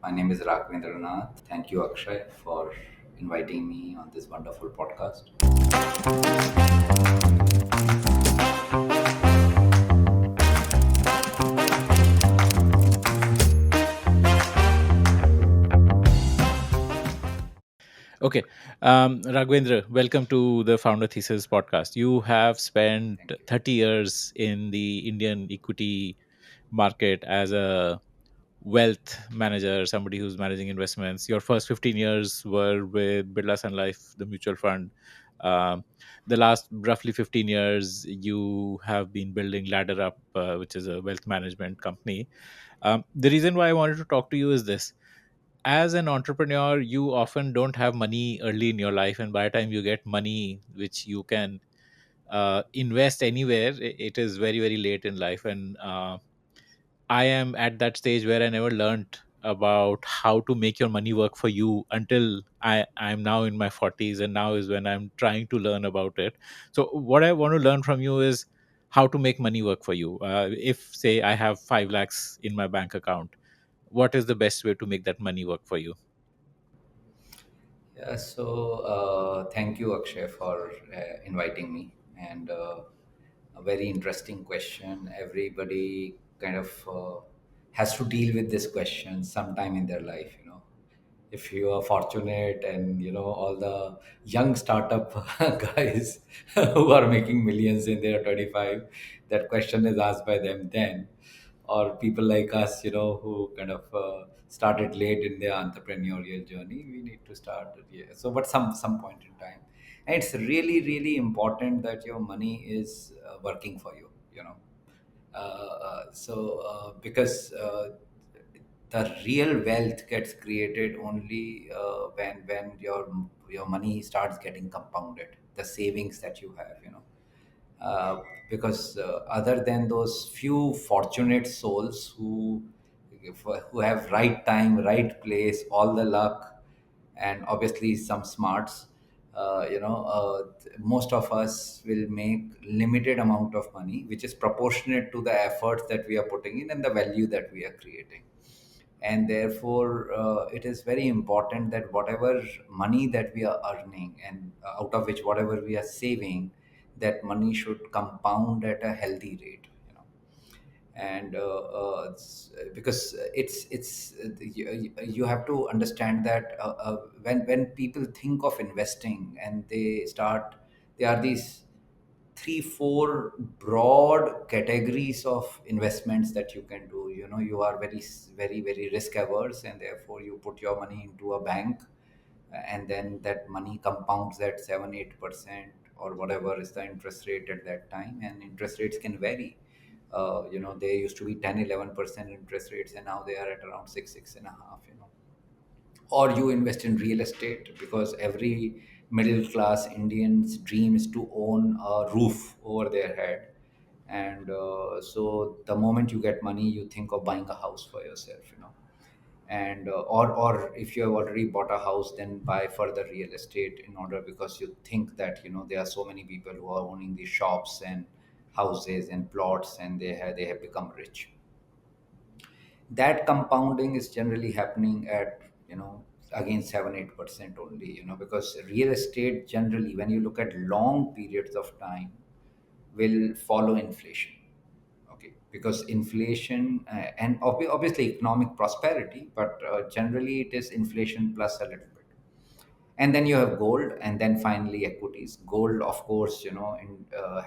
My name is Raghvendra Nath. Thank you, Akshay, for inviting me on this wonderful podcast. Okay. Raghvendra, welcome to the Founder Thesis podcast. You have spent Thank you. 30 years in the Indian equity market as a wealth manager, somebody who's managing investments. Your first 15 years were with Birla Sun Life, the mutual fund. Um, the last roughly 15 years, you have been building Ladderup, which is a wealth management company. The reason why I wanted to talk to you is this: as an entrepreneur, you often don't have money early in your life, and by the time you get money which you can invest anywhere, it is very very late in life. And I am at that stage where I never learned about how to make your money work for you until I'm now in my 40s, and now is when I'm trying to learn about it. So what I want to learn from you is how to make money work for you. If say I have 5 lakhs in my bank account, what is the best way to make that money work for you? Thank you, Akshay, for inviting me. And a very interesting question. Everybody kind of has to deal with this question sometime in their life. If you are fortunate, and all the young startup guys who are making millions in their 25, that question is asked by them then. Or people like us, who kind of started late in their entrepreneurial journey, we need to start, yeah. So but some point in time, and it's really really important that your money is working for you, because the real wealth gets created only when your money starts getting compounded, the savings that you have, because other than those few fortunate souls who have right time, right place, all the luck, and obviously some smarts, most of us will make limited amount of money, which is proportionate to the efforts that we are putting in and the value that we are creating. And therefore it is very important that whatever money that we are earning, and out of which whatever we are saving, that money should compound at a healthy rate, and because you have to understand that when people think of investing, and there are these three four broad categories of investments that you can do. You are very very risk averse, and therefore you put your money into a bank, and then that money compounds at 7-8%, or whatever is the interest rate at that time. And interest rates can vary. They used to be 10-11% interest rates, and now they are at around 6-6.5. Or you invest in real estate, because every middle class Indian's dream is to own a roof over their head. And so the moment you get money, you think of buying a house for yourself, and or if you have already bought a house, then buy further real estate, in order, because you think that there are so many people who are owning these shops and houses and plots, and they have become rich. That compounding is generally happening at, again, 7-8% only, because real estate generally, when you look at long periods of time, will follow inflation. Okay, because inflation and obviously economic prosperity, but generally it is inflation plus a little bit. And then you have gold, and then finally equities. Gold, of course,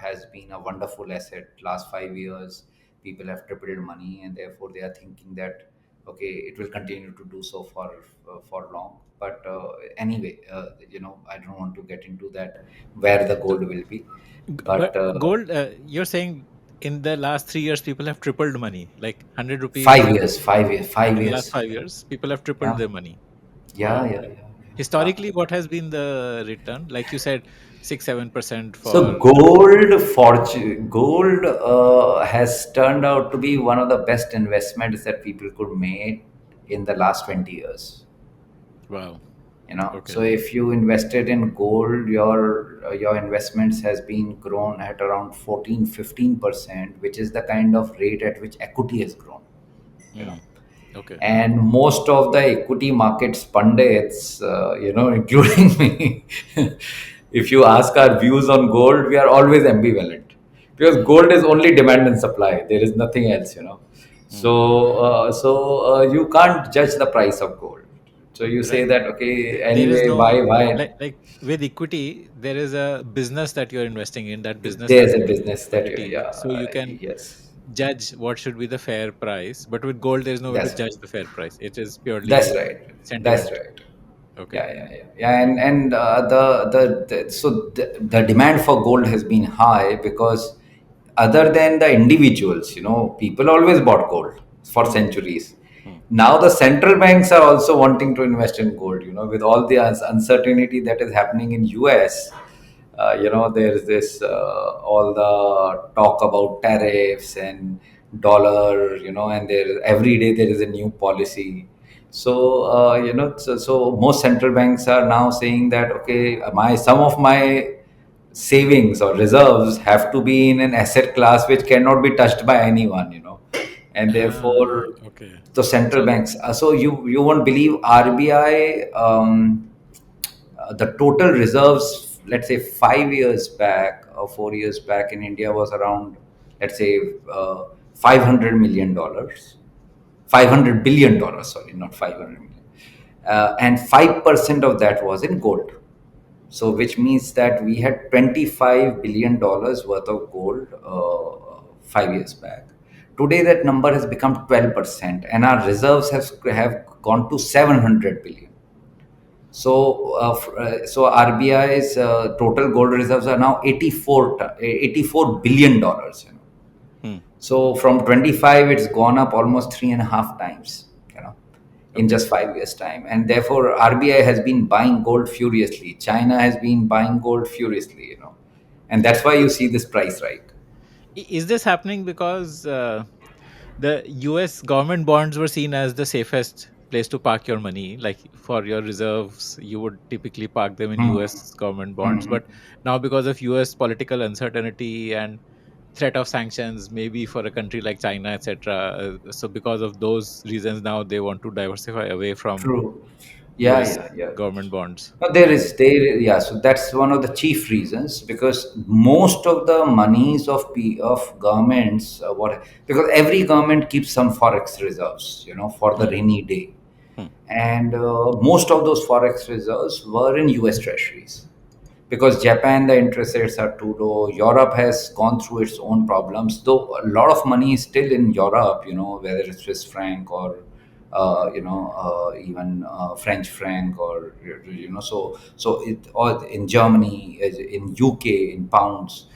has been a wonderful asset. Last 5 years people have tripled money, and therefore they are thinking that, okay, it will continue to do so for long. But anyway, I don't want to get into that, where the So, gold will be. but But gold, you're saying in the last 3 years, people have tripled money, like 100 rupees 5 years, 5 years, five in the last years 5 years, people have tripled Yeah, their money. yeah, Wow. yeah, yeah, yeah. Historically, what has been the return? Like you said, 6-7% So for gold has turned out to be one of the best investments that people could make in the last 20 years. wow. So Okay. if you invested in gold, your investments has been grown at around 14-15%, which is the kind of rate at which equity has grown. you know Hmm. Okay. And most of the equity markets pundits, including me, if you ask our views on gold, we are always ambivalent, because Hmm. gold is only demand and supply. There is nothing else. Hmm. So you can't judge the price of gold. So you say Right. that, okay, There is anyway, no, why? like with equity, there is a business that you're investing in. That business There's has a inherent business that liquidity, so you can yes, judge what should be the fair price. But with gold, there is no way to that's judge the fair price. It is that's purely right. That's sentiment. right. Okay. Yeah, and the demand for gold has been high because, other than the individuals, people always bought gold for Hmm. centuries. Hmm. Now the central banks are also wanting to invest in gold. With all the uncertainty that is happening in US. There's this all the talk about tariffs and dollar. And there every day there is a new policy. So most central banks are now saying that, okay, my some of my savings or reserves have to be in an asset class which cannot be touched by anyone. And Ah, therefore okay. the central So, banks, so you won't believe, RBI, the total reserves, let's say 5 years back or 4 years back in India, was around, let's say, $500 million, $500 billion, sorry, not 500 million. And 5% of that was in gold. So, which means that we had $25 billion worth of gold 5 years back. Today, that number has become 12%, and our reserves have gone to 700 billion. So RBI's total gold reserves are now 84 billion dollars. hmm, So from 25, it's gone up almost 3.5 times. In okay. just 5 years' time, and therefore RBI has been buying gold furiously. China has been buying gold furiously. And that's why you see this price rise. Is this happening because the US government bonds were seen as the safest place to park your money? Like for your reserves, you would typically park them in Hmm. US government bonds. Hmm. But now, because of US political uncertainty and threat of sanctions, maybe for a country like China, etc., so because of those reasons, now they want to diversify away from True. Yeah, US yeah, yeah. government bonds. No, yeah. So that's one of the chief reasons, because most of the monies of governments, because every government keeps some forex reserves, for the Hmm, rainy day, hmm, and most of those forex reserves were in U.S. Treasuries, because Japan, the interest rates are too low. Europe has gone through its own problems, though a lot of money is still in Europe, whether it's Swiss franc or even French franc, or so it, or in Germany, in UK, in pounds.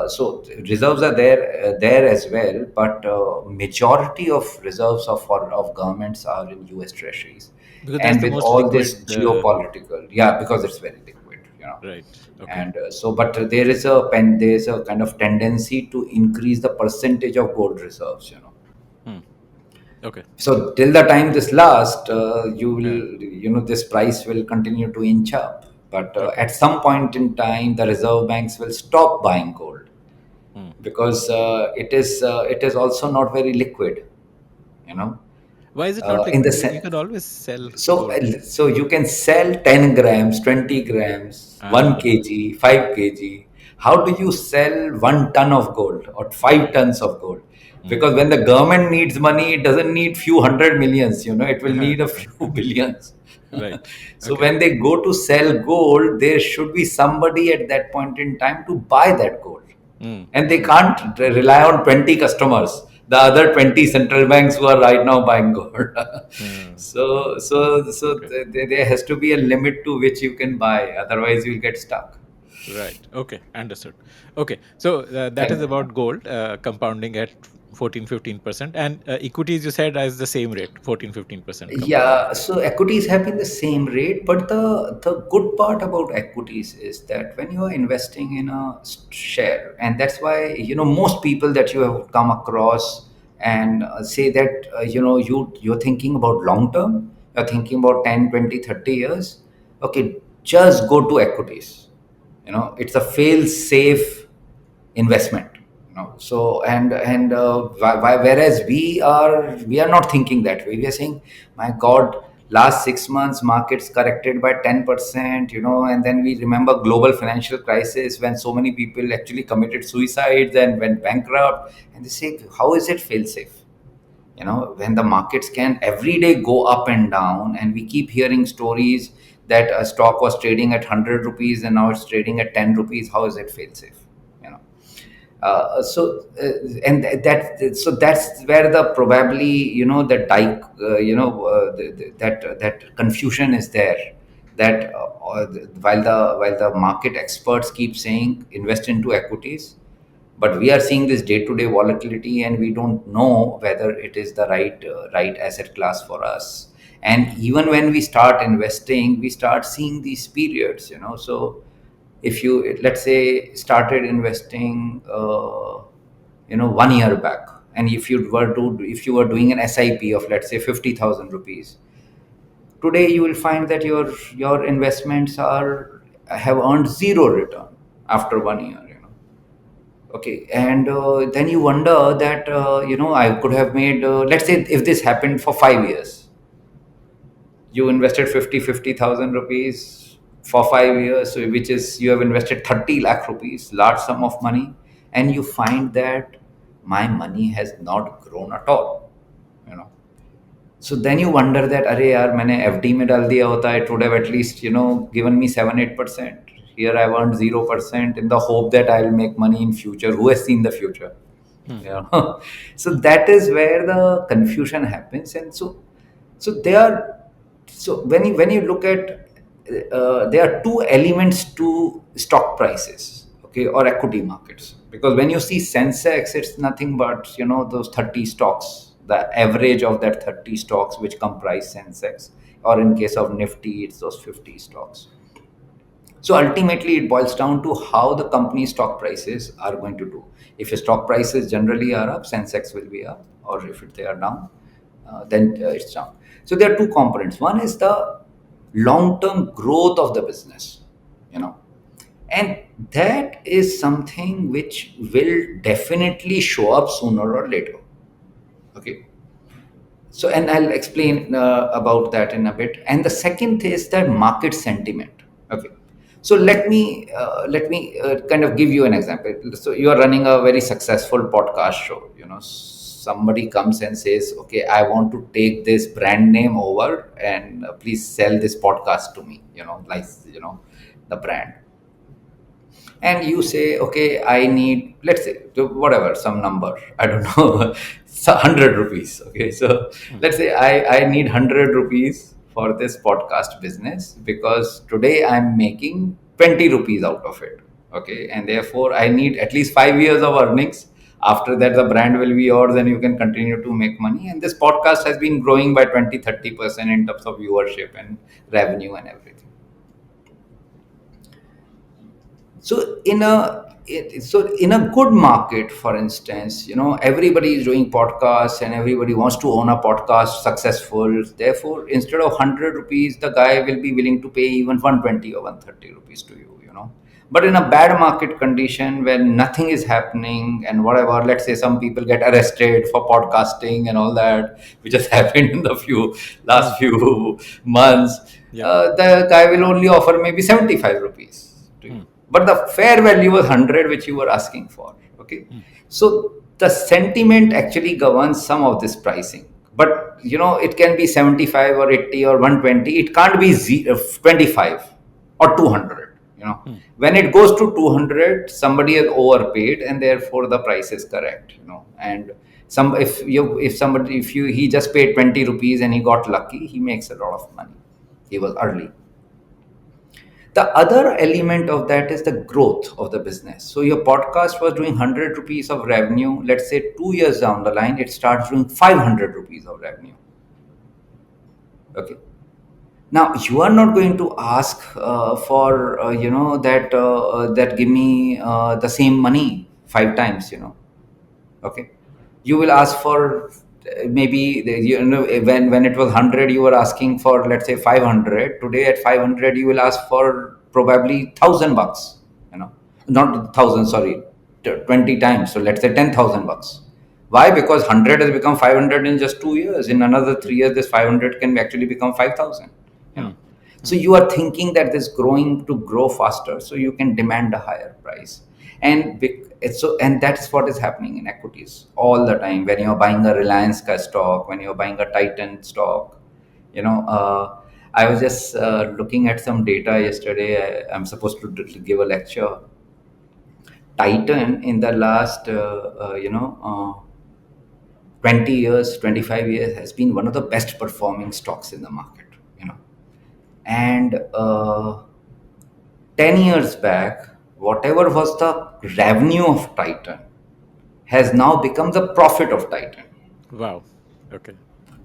So reserves are there as well, but majority of reserves of governments are in U.S. Treasuries. because that's And the with most all this liquid. geopolitical, yeah, because it's very liquid. Right. Okay. And but there is a kind of tendency to increase the percentage of gold reserves. Hmm, okay. So till the time this lasts, Yeah. this price will continue to inch up. But Okay. at some point in time, the reserve banks will stop buying gold, Hmm. because it is also not very liquid. You know, Why is it not in the liquid? You sense. can always sell So, gold. you can sell 10 grams, 20 grams, 1 Ah. kg, 5 kg. How do you sell 1 ton of gold or 5 tons of gold? Because Hmm. when the government needs money, it doesn't need few hundred millions, it will need a few billions. Right. So Okay. when they go to sell gold, there should be somebody at that point in time to buy that gold, Hmm. and they Hmm. can't rely on 20 customers, the other 20 central banks who are right now buying gold. so Hmm. so so Okay. there has to be a limit to which you can buy, otherwise you'll get stuck. Right. Okay. Understood. Okay. So that is And about gold compounding at 14, 15%. And equities, you said, as the same rate, 14, 15% compounding. yeah, so equities have been the same rate, but the good part about equities is that when you are investing in a share, and that's why most people that you have come across and say that you're thinking about long term, you're thinking about 10, 20, 30 years. Okay, just go to equities. It's a fail safe investment, So whereas we are not thinking that way. We are saying, my god, last 6 months markets corrected by 10%, and then we remember global financial crisis when so many people actually committed suicides and went bankrupt, and they say, how is it fail safe? When the markets can every day go up and down, and we keep hearing stories that a stock was trading at 100 rupees and now it's trading at 10 rupees. How is it fail safe? you know and that's where the probably, the dike that confusion is there, that while the market experts keep saying invest into equities, but we are seeing this day to day volatility, and we don't know whether it is the right asset class for us. And even when we start investing, we start seeing these periods. So if you, let's say, started investing 1 year back, and if you were doing an SIP of, let's say, 50,000 rupees, today you will find that your investments are have earned zero return after 1 year. Okay, and then you wonder that, I could have made, let's say, if this happened for 5 years, you invested 50,000 rupees for 5 years, so which is, you have invested 30 lakh rupees, large sum of money, and you find that my money has not grown at all. You know, so then you wonder that, अरे यार, मैंने FD में डाल दिया होता, it would have at least, given me 7-8%. Here I've earned 0% in the hope that I'll make money in future. Who has seen the future? Hmm. So that is where the confusion happens. And so they are so when you look at, there are two elements to stock prices, okay, or equity markets, because when you see Sensex, it's nothing but, those 30 stocks, the average of that 30 stocks which comprise Sensex, or in case of Nifty, it's those 50 stocks. So ultimately, it boils down to how the company stock prices are going to do. If your stock prices generally are up, Sensex will be up, or if they are down, then it's down. So there are two components. One is the long-term growth of the business, and that is something which will definitely show up sooner or later. Okay, so, and I'll explain about that in a bit. And the second is the market sentiment. Okay, so let me kind of give you an example. So you are running a very successful podcast show. Somebody comes and says, okay, I want to take this brand name over, and please sell this podcast to me. Like, the brand. And you say, okay, I need, let's say, whatever, some number, I don't know, 100 rupees. Okay, so Hmm. let's say I need 100 rupees for this podcast business, because today I'm making 20 rupees out of it. Okay, and therefore I need at least 5 years of earnings. After that, the brand will be yours and you can continue to make money. And this podcast has been growing by 20-30% in terms of viewership and revenue and everything. So in a good market, for instance, everybody is doing podcasts and everybody wants to own a podcast successful. Therefore, instead of 100 rupees, the guy will be willing to pay even 120 or 130 rupees to you. But in a bad market condition, when nothing is happening and whatever, let's say some people get arrested for podcasting and all that, which has happened in the Hmm. last few months, Yeah. the guy will only offer maybe 75 rupees to you, Hmm. but the fair value was 100 which you were asking for. Okay, Hmm. so the sentiment actually governs some of this pricing, but it can be 75 or 80 or 120. It can't be 25 or 200. Hmm. When it goes to 200, somebody has overpaid, and therefore the price is correct. And if he just paid 20 rupees and he got lucky, he makes a lot of money. He was early. The other element of that is the growth of the business. So your podcast was doing 100 rupees of revenue. Let's say 2 years down the line, it starts doing 500 rupees of revenue. Okay. Now you are not going to ask for that give me the same money 5 times. Okay, you will ask for maybe when it was 100, you were asking for, let's say, 500. Today at 500, you will ask for probably 1,000 bucks. Not 1,000, sorry, 20 times. So let's say 10,000 bucks. Why? Because 100 has become 500 in just 2 years. In another Hmm. 3 years, this 500 can actually become 5,000. You know, Hmm. so Hmm. you are thinking that this growing to grow faster, so you can demand a higher price, and and that's what is happening in equities all the time. When you're buying a Reliance ka stock, when you're buying a Titan stock, you know. I was just looking at some data yesterday. I'm supposed to give a lecture. Titan in the last 20 years, 25 years has been one of the best performing stocks in the market, you know. And 10 years back, whatever was the revenue of Titan has now become the profit of Titan. Wow. Okay.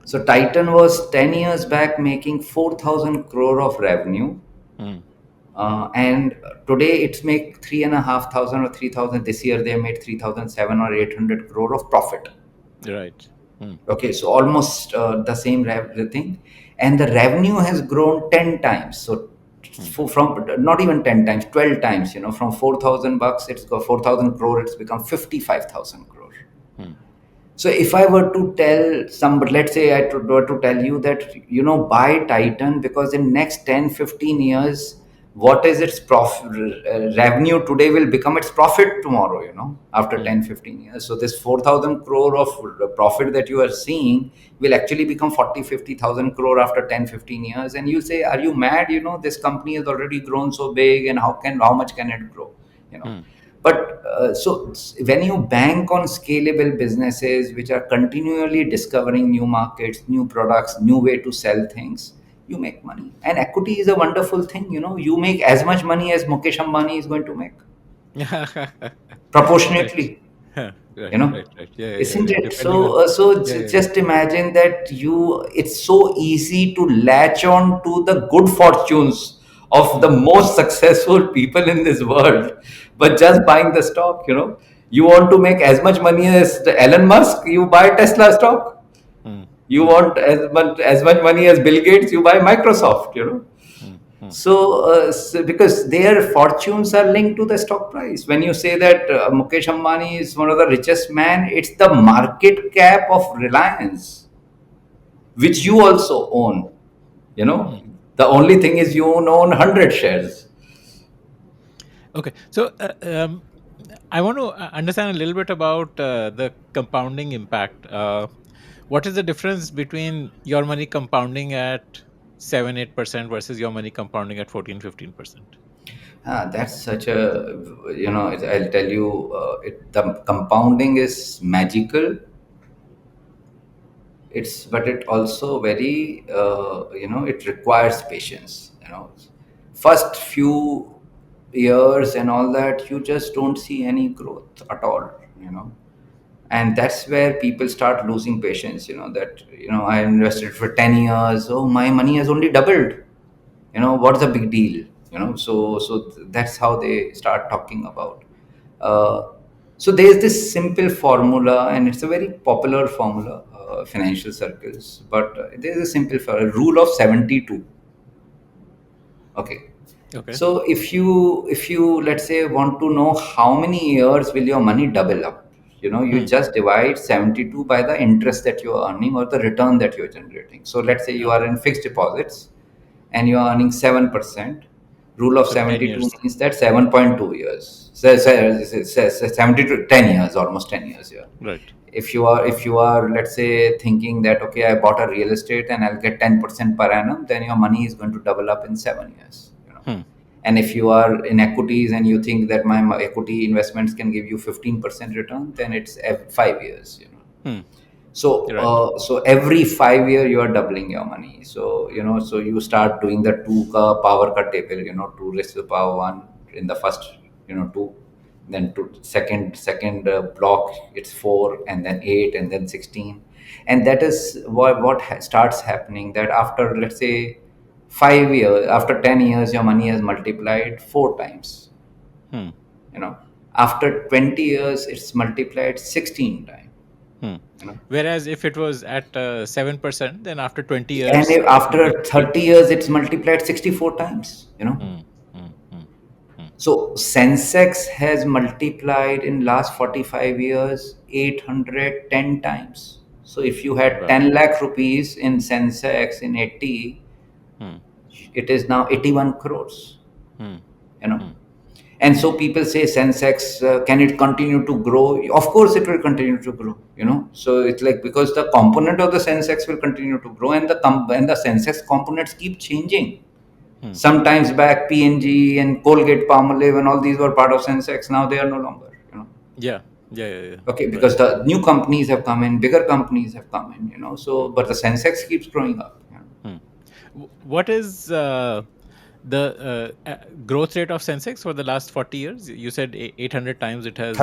So Titan was 10 years back making 4,000 crore of revenue, Hmm. and today it's make 3,500 or 3,000. This year they made 3,007 or 800 crore of profit. Right. Hmm. Okay, so almost the same thing, and the revenue has grown 10 times. So Hmm. from not even 10 times, 12 times. You know, from 4,000 bucks, it's got 4,000 crore. It's become 55,000 crore. Hmm. So if I were to tell somebody, let's say were to tell you that, you know, buy Titan because in next 10, 15 years, what is its revenue today will become its profit tomorrow, you know, after Hmm. 10, 15 years. So this 4,000 crore of profit that you are seeing will actually become 40, 50,000 crore after 10, 15 years. And you say, are you mad? You know, this company has already grown so big, and how much can it grow? You know, Hmm. but when you bank on scalable businesses which are continually discovering new markets, new products, new way to sell things, you make money. And equity is a wonderful thing. You know, you make as much money as Mukesh Ambani is going to make, Right. proportionately. Huh. You Right. know, Right. Right. Yeah. Yeah. isn't Yeah. it? Depending on. Yeah. Yeah. Yeah. Just imagine that it's so easy to latch on to the good fortunes of the Hmm. most successful people in this world, but just buying the stock. You know, you want to make as much money as the Elon Musk, you buy Tesla stock. Hmm. You Hmm. want as much money as Bill Gates, you buy Microsoft. You know, Hmm. Hmm. because their fortunes are linked to the stock price. When you say that Mukesh Ambani is one of the richest man, it's the market cap of Reliance, which you also own. You Hmm. know, the only thing is you own 100 shares. Okay. So, I want to understand a little bit about the compounding impact. What is the difference between your money compounding at 7-8% versus your money compounding at 14-15%? That's such a, you know, I'll tell you, the compounding is magical. But it also very, it requires patience. You know, first few years and all that, you just don't see any growth at all. You know, and that's where people start losing patience. You know, that, you know, I invested for 10 years, oh, my money has only doubled. You know, what's the big deal? You know, that's how they start talking about. uh, so there's this simple formula, and it's a very popular formula, financial circles, but there's a simple rule of 72. Okay. Okay. So if you let's say want to know how many years will your money double up, you know, you Hmm. just divide 72 by the interest that you're earning or the return that you're generating. So let's say you are Okay. in fixed deposits and you're earning 7%. Rule of So 10 72 years. means that 7.2 years. 70 to 10 years, almost 10 years here. Right. If you are let's say thinking that, okay, I bought a real estate and I'll get 10% per annum, then your money is going to double up in 7 years, you know. Hmm. And if you are in equities and you think that my equity investments can give you 15% return, then it's 5 years, you know. Hmm. So Right. every 5 year you are doubling your money. So, you know, so you start doing the two ka power cut table, you know, 2 raised to the power 1 in the first, you know, 2, then to second block it's 4, and then 8, and then 16. And that is what starts happening, that after, let's say, 5 years, after 10 years, your money has multiplied 4 times, Hmm. you know. After 20 years, it's multiplied 16 times, Hmm. you know. Whereas if it was at 7%, then after 20 And years, it will be after 16. 30 years, it's multiplied 64 times, you know. Hmm. Hmm. Hmm. Hmm. So Sensex has multiplied in last 45 years 810 times. So if you had Wow. 10 lakh rupees in Sensex in 80, Hmm. it is now 81 crores, Hmm. you know. Hmm. And so people say Sensex, can it continue to grow? Of course it will continue to grow, you know. So it's like, because the component of the Sensex will continue to grow, and and the Sensex components keep changing. Hmm. Sometimes back P&G and Colgate Palmolive and all these were part of Sensex. Now they are no longer, you know. Yeah. Yeah. Yeah. Yeah. Okay, Right. because the new companies have come in, bigger companies have come in, you know. So, Hmm. but the Sensex keeps growing up. You know. Hmm. What is the growth rate of Sensex for the last 40 years? You said 800 times it has.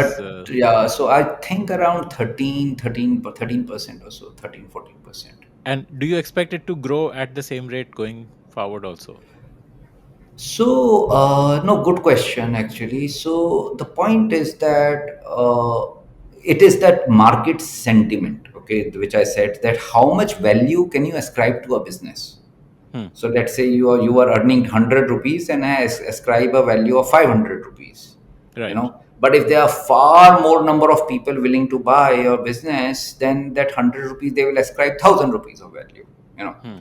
Yeah, so I think around 13% or so, 13-14%. And do you expect it to grow at the same rate going forward also? So, no, good question actually. So, the point is that it is that market sentiment, okay, which I said, that how much value can you ascribe to a business? Hmm. So let's say you are earning 100 rupees and I ascribe a value of 500 rupees, you Right. know. But if there are far more number of people willing to buy your business, then that 100 rupees they will ascribe 1,000 rupees of value, you know. Hmm.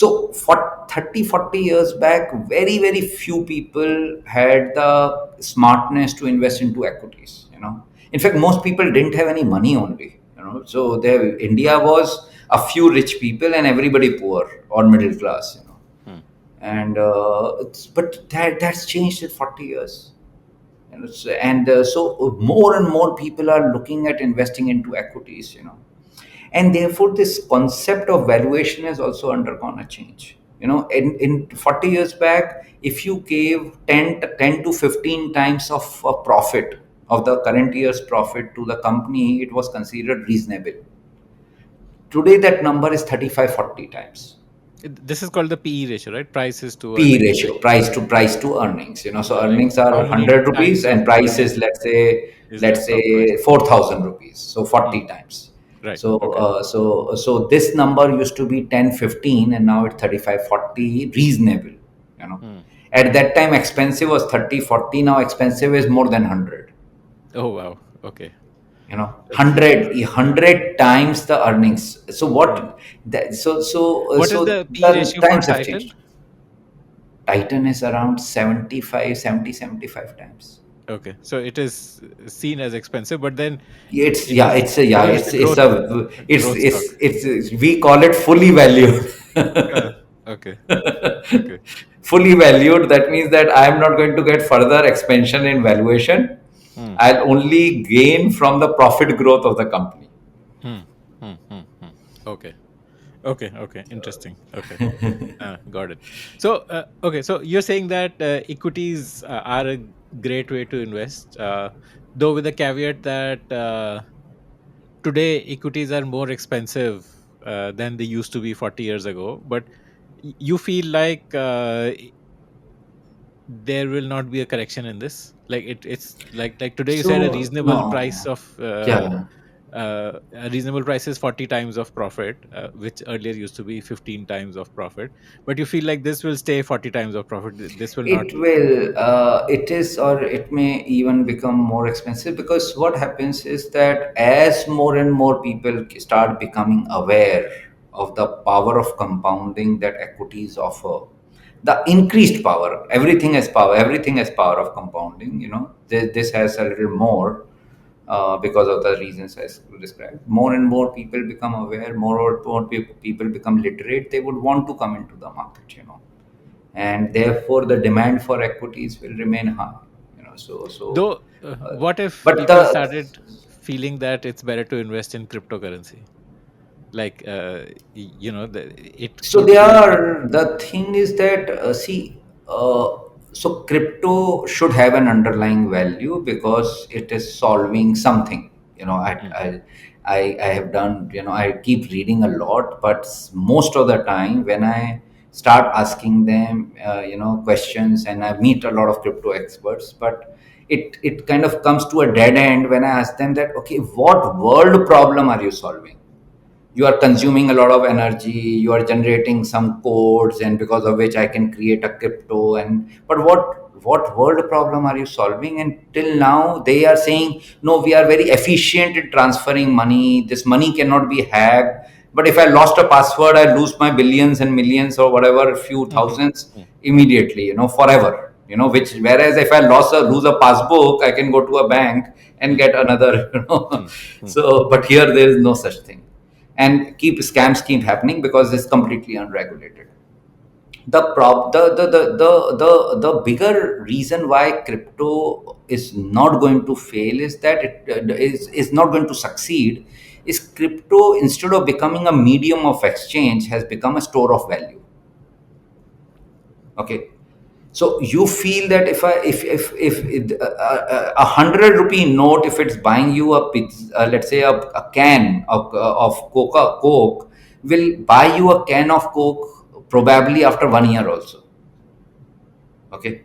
So for 30, 40 years back, very, very few people had the smartness to invest into equities, you know. In fact, most people didn't have any money only, you know. So there, India was a few rich people and everybody poor or middle class, you know. Hmm. And but that's changed in 40 years. And, so more and more people are looking at investing into equities, you know. And therefore this concept of valuation has also undergone a change, you know. In 40 years back, if you gave 10 to 15 times of a profit of the current year's profit to the company, it was considered reasonable. Today that number is 35, 40 times. This is called the PE ratio, right? Prices to P earnings ratio, ratio. price to earnings, you know. So Like earnings are how many 100 rupees times of and price is, earnings let's say, is the stock worth? 4,000 rupees, so Hmm. 40 times. Right. So Okay. so this number used to be 10, 15, and now it's 35, 40, reasonable, you know. Hmm. At that time expensive was 30, 40. Now expensive is more than 100, Oh wow. Okay. you know. That's 100 times the earnings. So hmm. what that, What is so the PE the ratio for times have Titan? changed. Titan is around 75, 70, 75 times. Okay, so it is seen as expensive, but then It's, it yeah, is yeah, because it's a growth stock. it's we call it fully valued. Uh, okay, okay. Fully valued. That means that I am not going to get further expansion in valuation. Hmm, I'll only gain from the profit growth of the company. hmm, hmm. Okay, okay, okay. Interesting. Okay, got it. So, okay, so you're saying that equities are a great way to invest, though with the caveat that today equities are more expensive than they used to be 40 years ago. But you feel like there will not be a correction in this, like it's like today you said a So reasonable price no, of yeah. a reasonable price is 40 times of profit, which earlier used to be 15 times of profit, but you feel like this will stay 40 times of profit. This will not. It will, it is, or it may even become more expensive, because what happens is that as more and more people start becoming aware of the power of compounding that equities offer, the increased power, everything has power of compounding, you know. This has a little more, because of the reasons I described. More and more people become aware, more and more people become literate, they would want to come into the market, you know. And therefore the demand for equities will remain high, you know. Though Uh, what if but people the started feeling that it's better to invest in cryptocurrency, like it So could they be. are, the thing is that, see, so crypto should have an underlying value because it is solving something, you know. Hmm, I have done, you know, I keep reading a lot, but most of the time when I start asking them, you know, questions, and I meet a lot of crypto experts, but it kind of comes to a dead end when I ask them that, okay, what world problem are you solving? You are consuming a lot of energy, you are generating some codes, and because of which I can create a crypto. And but what world problem are you solving? And till now they are saying, no, we are very efficient in transferring money, this money cannot be hacked. But if I lost a password, I lose my billions and millions or whatever, few Mhm. thousands Mm. immediately, forever. Which, whereas if I lose a passbook, I can go to a bank and Mm. get another. Mm. Mm. So, but here there is no such thing, and keep happening because it's completely unregulated. The bigger reason why crypto is not going to fail is that is not going to succeed, is crypto, instead of becoming a medium of exchange, has become a store of value. Okay, so you feel that if a 100 rupee note, if it's buying you a pizza, let's say a can of Coke will buy you a can of Coke probably after 1 year also. Okay,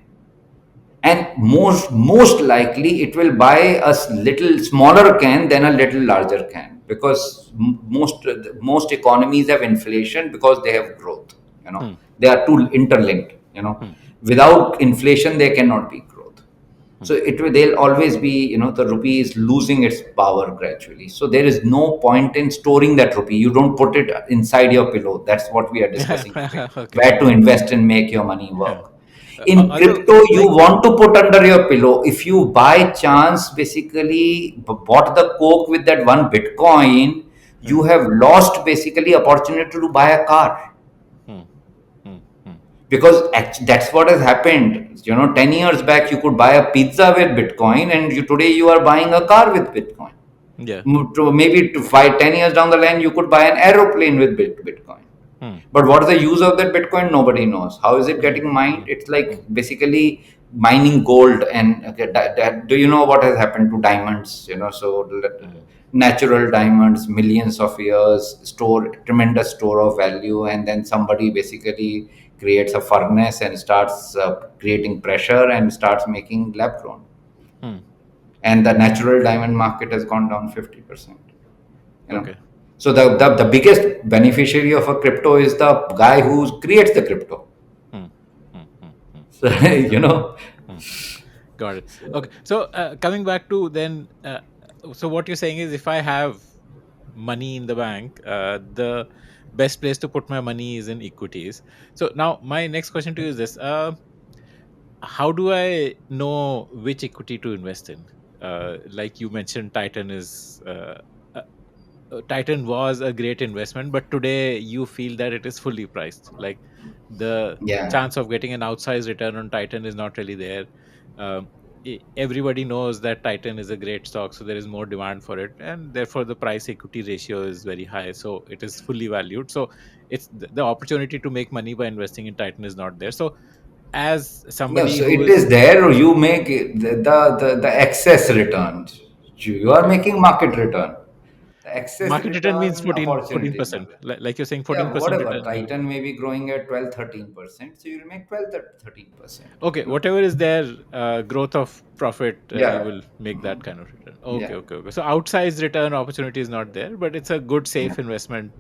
and most likely it will buy a little smaller can than a little larger can, because most economies have inflation because they have growth. Mm. They are too interlinked. Mm. Without inflation there cannot be growth. So Mm. they'll always be, the rupee is losing its power gradually, so there is no point in storing that rupee. You don't put it inside your pillow. That's what we are discussing today, Okay. where to invest and make your money work. In Although, crypto you like, want to put under your pillow. If you by chance basically bought the Coke with that one Bitcoin, mm, you have lost basically opportunity to buy a car, mm, mm, mm, because that's what has happened. 10 years back you could buy a pizza with Bitcoin, and today you are buying a car with Bitcoin. yeah. Maybe to 5 10 years down the line you could buy an aeroplane with Bitcoin. Mm, But what is the use of that Bitcoin? Nobody knows. How is it mm, getting mined? mm, It's like mm, basically mining gold. And okay, do you know what has happened to diamonds? So mm, natural diamonds, millions of years, store tremendous store of value, and then somebody basically creates a furnace and starts creating pressure and starts making lab grown. mm. And the natural diamond market has gone down 50%. you know Okay. so the biggest beneficiary of a crypto is the guy who creates the crypto. Mm, mm, mm, mm. So, you Okay. know Mm. Got it. Okay. So, coming back to then, so what you're saying is, if I have money in the bank, the best place to put my money is in equities. So now my next question to you is this: how do I know which equity to invest in? Like you mentioned, uh, Titan was a great investment, but today you feel that it is fully priced. Like, the yeah. chance of getting an outsized return on Titan is not really there. Everybody knows that Titan is a great stock, so there is more demand for it, and therefore the price equity ratio is very high. So it is fully valued. So it's the opportunity to make money by investing in Titan is not there. So, as No, somebody so who it is is there. You make the excess returns. You are okay, making market return. The excess market return means return 14 opportunity is not percent. there. Like you're saying, Yeah, 14% whatever. return. Titan may be growing at 12 13%, so you'll make 12 13%. Okay, whatever is there, growth of profit, you Yeah. will make that kind of return. Okay, Yeah. okay, okay. So outsized return opportunity is not there, but it's a good, Yeah. safe investment.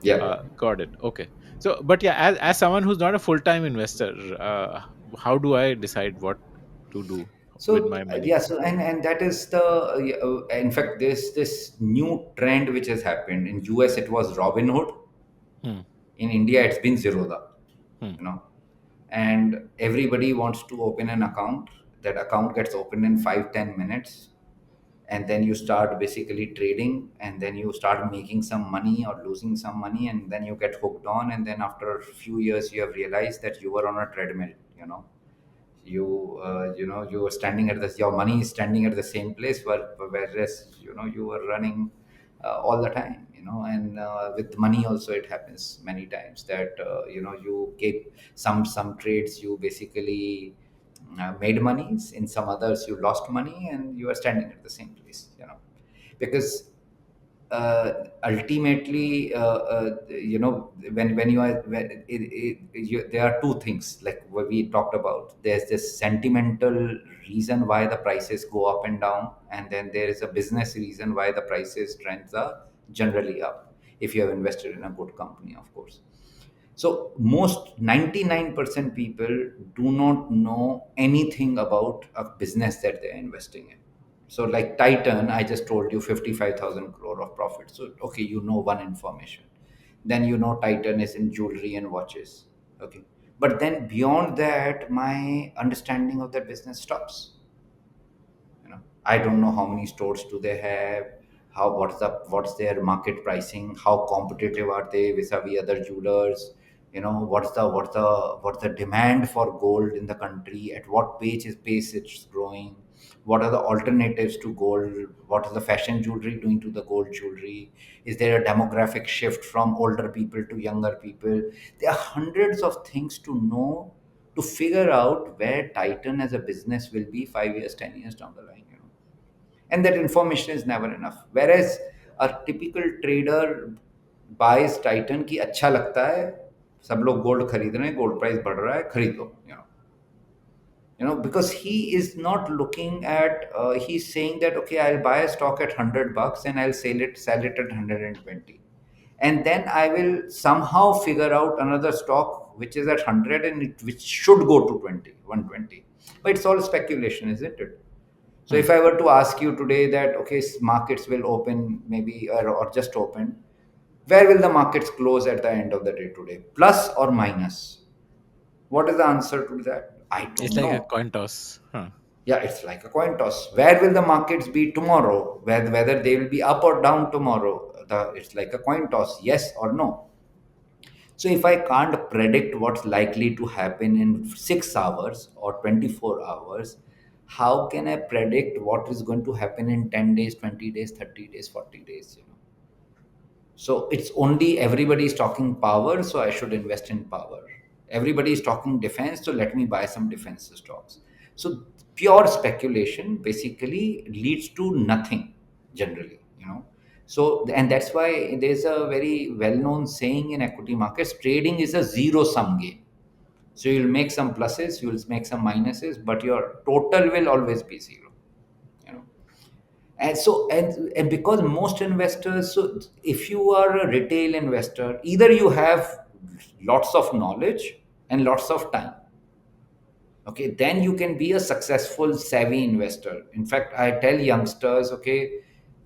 Yeah. Got it. Okay. So, but yeah, as someone who's not a full time investor, how do I decide what to do with So my money? yeah, and that is the in fact this new trend which has happened in US. It was Robinhood. Hmm, In India, it's been Zerodha. hmm, You know, and everybody wants to open an account. That account gets opened in 5 10 minutes, and then you start basically trading, and then you start making some money or losing some money, and then you get hooked on, and then after a few years you have realized that you were on a treadmill. You were standing at this, your money is standing at the same place, whereas you were running all the time. And with money also it happens many times that you keep some trades, you basically made monies, in some others you lost money, and you are standing at the same place. Because ultimately, when you are there are two things like what we talked about. There's this sentimental reason why the prices go up and down, and then there is a business reason why the prices trends are generally up, if you have invested in a good company, of course. So most 99% people do not know anything about a business that they're investing in. So like Titan, I just told you 55,000 crore of profit. So okay, you know one information. Then you know Titan is in jewelry and watches. Okay. But then beyond that, my understanding of that business stops. I don't know how many stores do they have, how what's their market pricing, how competitive are they vis-a-vis other jewelers, what's the demand for gold in the country, at what pace it's growing, what are the alternatives to gold, what is the fashion jewelry doing to the gold jewelry, is there a demographic shift from older people to younger people. There are hundreds of things to know, to figure out where Titan as a business will be 5 years, 10 years down the line. And that information is never enough. Whereas a typical trader buys Titan की अच्छा लगता है, सब लोग gold खरीद रहे हैं, gold price बढ़ रहा है, खरीद लो. Because he is not looking at, he's saying that okay, I'll buy a stock at $100 and I'll sell it at 120, and then I will somehow figure out another stock which is at 100 and which should go to 120. But it's all speculation, isn't it? So Hmm. if I were to ask you today that okay, markets will open maybe, or just open, where will the markets close at the end of the day today? Plus or minus? What is the answer to that? I It's don't like a know. coin toss. Huh. Yeah, it's like a coin toss. Where will the markets be tomorrow? Whether they will be up or down tomorrow? It's like a coin toss, yes or no. So if I can't predict what's likely to happen in 6 hours or 24 hours, how can I predict what is going to happen in 10 days, 20 days, 30 days, 40 days? So it's only everybody is talking power, so I should invest in power. Everybody is talking defense, so let me buy some defense stocks. So pure speculation basically leads to nothing generally. So, and that's why there's a very well-known saying in equity markets: trading is a zero-sum game. So you'll make some pluses, you'll make some minuses, but your total will always be zero. You know and because most investors, so if you are a retail investor, either you have lots of knowledge and lots of time, okay, then you can be a successful savvy investor. In fact, I tell youngsters, okay,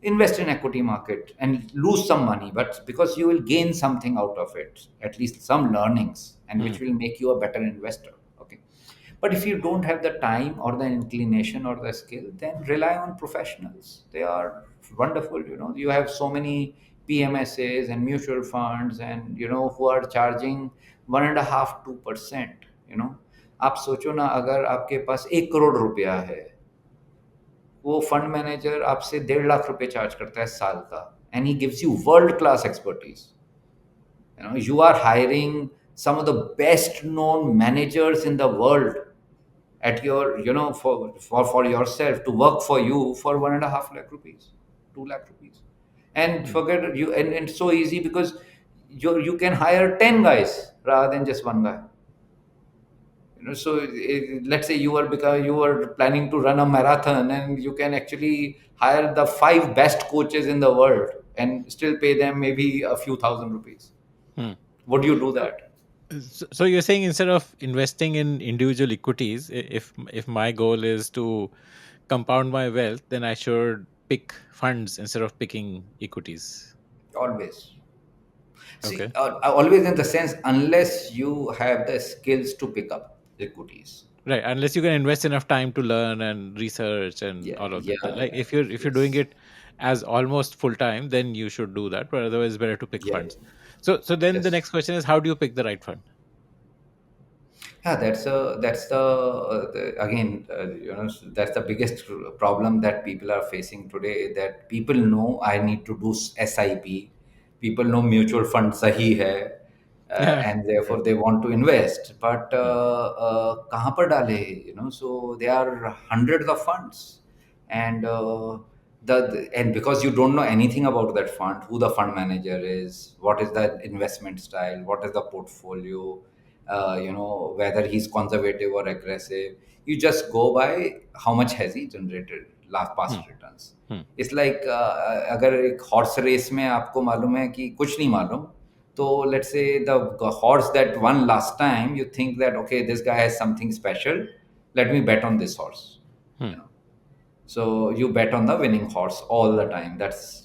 invest in equity market and lose some money, but because you will gain something out of it, at least some learnings, and Hmm. which will make you a better investor. Okay. But if you don't have the time or the inclination or the skill, then rely on professionals. They are wonderful. You have so many PMSs and mutual funds, and who are charging 1.5-2%. आप सोचो ना, अगर आपके पास 1 करोड़ रुपया है, वो fund manager आपसे 1.5 लाख रुपए चार्ज करता है साल का, and he gives you world class expertise. You are hiring some of the best known managers in the world at your for yourself, to work for you for 1.5 lakh rupees, 2 lakh rupees. And Hmm. forget you, and it's so easy because you can hire 10 guys rather than just one guy. So let's say you were planning to run a marathon, and you can actually hire the 5 best coaches in the world and still pay them maybe a few thousand rupees. Hmm. Would you do So, that? so you're saying instead of investing in individual equities, if my goal is to compound my wealth, then I should pick funds instead of picking equities. Always. See, Okay. always in the sense, unless you have the skills to pick up equities. Right, unless you can invest enough time to learn and research and Yeah, all of that. Like yeah, if you're doing yes, it as almost full time, then you should do that. But otherwise, it's better to pick yeah, funds. So then the yes. next question is, how do you pick the right fund? Yeah, again, that's the biggest problem that people are facing today. That people know I need to do SIP, people know mutual fund sahi hai, Yeah. and Yeah. therefore they want to invest. But Hmm. kahan par dale? So there are hundreds of funds, and and because you don't know anything about that fund, who the fund manager is, what is the investment style, what is the portfolio, whether he's conservative or aggressive. You just go by how much has he generated last Hmm. past returns. Hmm. It's like, अगर एक horse race में आपको मालूम है कि कुछ नहीं मालूम, So let's say the horse that won last time, you think that okay, this guy has something special. Let me bet on this horse. Hmm. You know, so you bet on the winning horse all the time. That's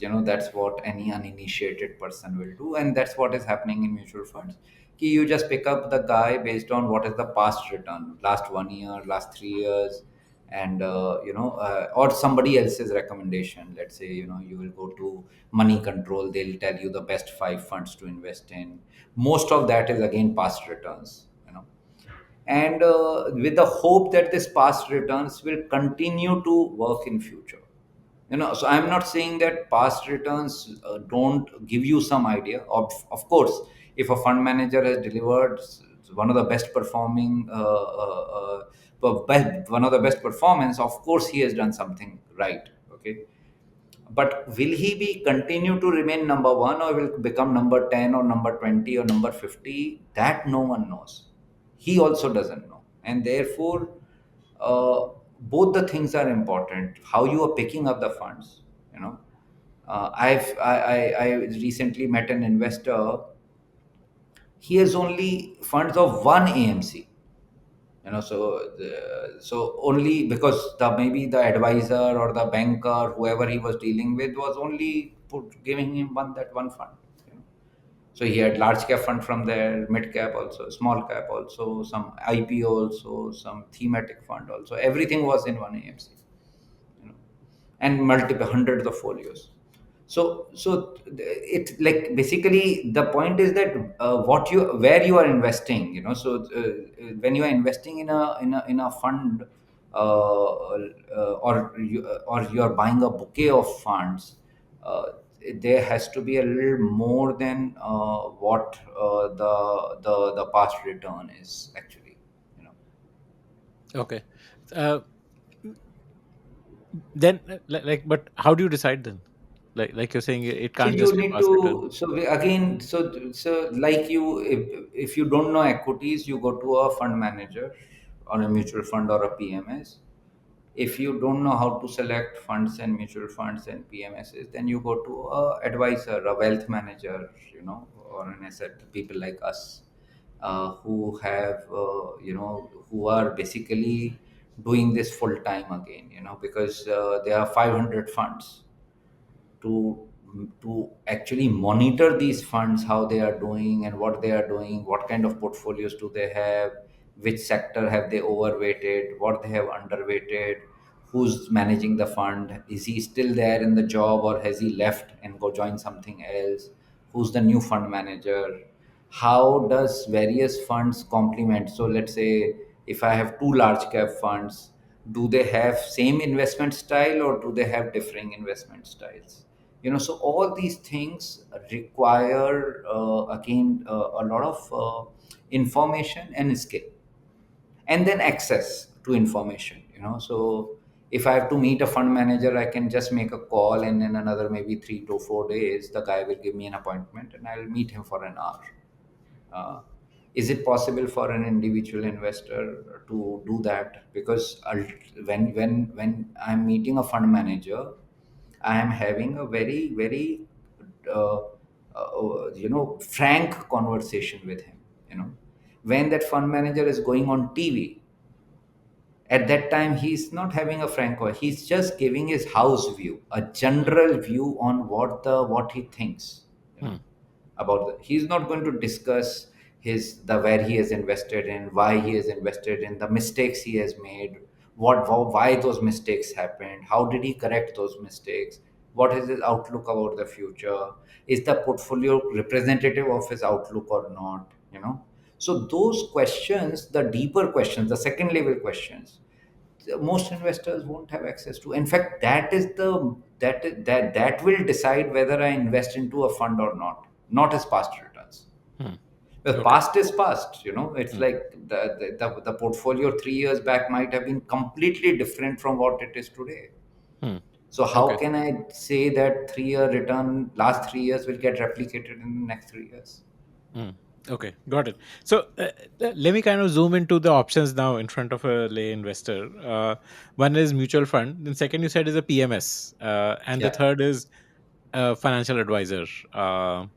what any uninitiated person will do, and that's what is happening in mutual funds. You just pick up the guy based on what is the past return, last 1 year, last 3 years, and or somebody else's recommendation. Let's say you will go to Money Control, they'll tell you the best 5 funds to invest in. Most of that is again past returns. And with the hope that this past returns will continue to work in future. So I'm not saying that past returns don't give you some idea of course. If a fund manager has delivered one of the best performing one of the best performance, of course he has done something right. Okay, but will he be continue to remain number one, or will become number 10 or number 20 or number 50? That no one knows. He also doesn't know. And therefore, both the things are important. How you are picking up the funds, you know. I recently met an investor. He has only funds of one AMC, so only because the maybe the advisor or the banker, whoever he was dealing with, was only giving him one fund. you know. So he had large cap fund from there, mid cap also, small cap also, some IPO also, some thematic fund also. Everything was in one AMC, you know, and multiple hundreds of folios. So it, like, basically the point is that what you where you are investing, when you are investing in a fund, or you are buying a bouquet of funds, uh, there has to be a little more than what the past return is actually. you know Okay. Uh, then, like, but how do you decide then? Like you're saying, it So can't you just be need past return. to, again, like if you don't know equities, you go to a fund manager or a mutual fund or a PMS. If you don't know how to select funds and mutual funds and PMSs, then you go to a advisor, a wealth manager, or an asset, people like us, who have, who are basically doing this full time again, because there are 500 funds to actually monitor these funds, how they are doing and what they are doing, what kind of portfolios do they have, which sector have they overweighted, what they have underweighted, who's managing the fund, is he still there in the job or has he left and go join something else, who's the new fund manager, how does various funds complement. So let's say if I have two large cap funds, do they have same investment style or do they have differing investment styles. So all these things require, again, a lot of information and skill, and then access to information. So if I have to meet a fund manager, I can just make a call, and in another maybe 3 to 4 days the guy will give me an appointment and I'll meet him for an hour. uh, is it possible for an individual investor to do that? Because when I'm meeting a fund manager, I am having a very, very uh, frank conversation with him. When that fund manager is going on TV, at that time he's not having a frank call. He's just giving his house view, a Hmm. general view on what he thinks. You know Hmm. about he's not going to discuss his the where he has invested in, why he has invested in, the mistakes he has made, why those mistakes happened, how did he correct those mistakes, what is his outlook about the future, is the portfolio representative of his outlook or not. So those questions, the deeper questions, the second level questions, most investors won't have access to. In fact, that will decide whether I invest into a fund or not as past returns. Hmm. The Okay. past is past. It's Hmm. like the portfolio 3 years back might have been completely different from what it is today. Hmm. So how Okay. can I say that 3 year return last 3 years will get replicated in the next 3 years? Hmm. Okay, got it. So let me kind of zoom into the options now in front of a lay investor. One is mutual fund. Then second, you said, is a PMS, and the Yeah. third is a financial advisor. Uh,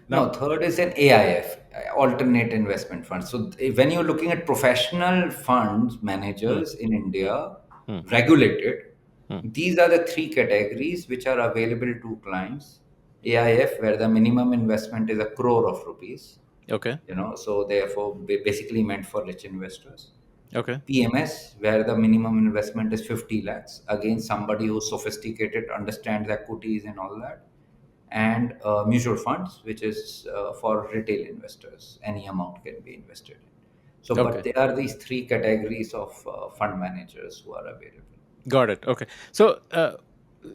Now. No, third is an AIF, alternate investment fund. So when you're looking at professional funds Hmm, managers in India, hmm, regulated, hmm. these are the three categories which are available to clients. AIF, where the minimum investment is a crore of rupees, Okay. so therefore basically meant for rich investors. Okay. PMS, where the minimum investment is 50 lakhs, again, somebody who's sophisticated, understands equities and all that. And mutual funds, which is for retail investors, any amount can be invested in. So, but Okay. there are these three categories of fund managers who are available. Got it. Okay. So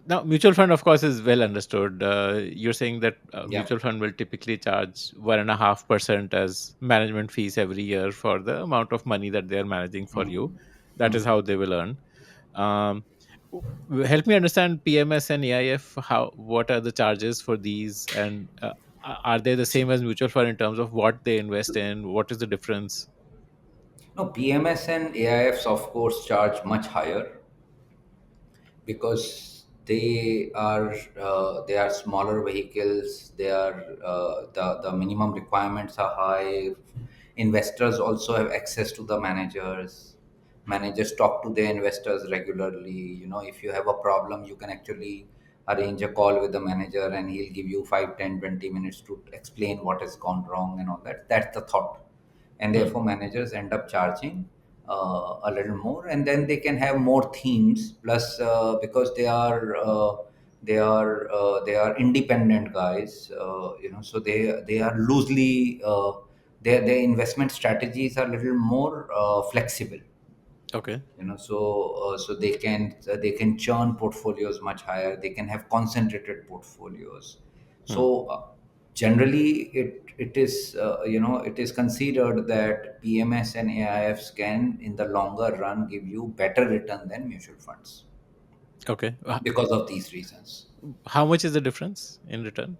now mutual fund, of course, is well understood. You're saying that Yeah. mutual fund will typically charge 1.5% as management fees every year for the amount of money that they're managing for you. Mhm. That is Mhm. how they will earn. Um, Help me understand PMS and AIF. How what are the charges for these, and are they the same as mutual fund in terms of what they invest in? What is the difference? No, PMS and AIFs, of course, charge much higher because they are smaller vehicles. They are the minimum requirements are high. Investors also have access to the managers. Managers talk to their investors regularly. If you have a problem, you can actually arrange a call with the manager and he'll give you 5, 10, 20 minutes to explain what has gone wrong and all that. That's the thought. And Hmm. therefore managers end up charging a little more, and then they can have more themes, plus because they are independent guys, so they are loosely their investment strategies are a little more flexible. Okay. So they can churn portfolios much higher. They can have concentrated portfolios. Hmm. So generally it is considered that PMS and AIFs can in the longer run give you better return than mutual funds Okay. because of these reasons. How much is the difference in return?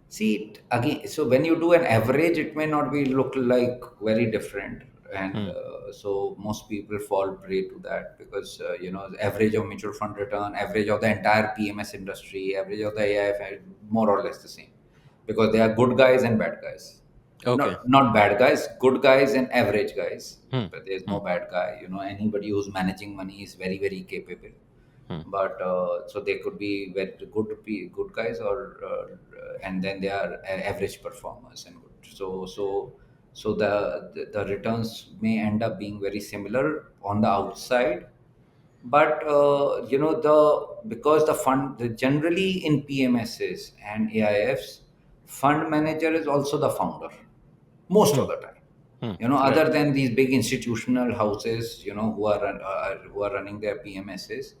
See it again. So when you do an average, it may not be look like very different, and Hmm. so most people fall prey to that because the average of mutual fund return, average of the entire PMS industry, average of the AIF, are more or less the same, because they are good guys and bad guys. Okay. Not bad guys, good guys and average guys. Hmm. But there's Hmm. no bad guy. Anybody who's managing money is very very capable, Hmm. but so they could be very good guys, or and then they are average performers and good. So the returns may end up being very similar on the outside, but because generally in PMSs and AIFs, fund manager is also the founder most Hmm. of the time. Hmm. Other Right. than these big institutional houses, who are running their PMSs,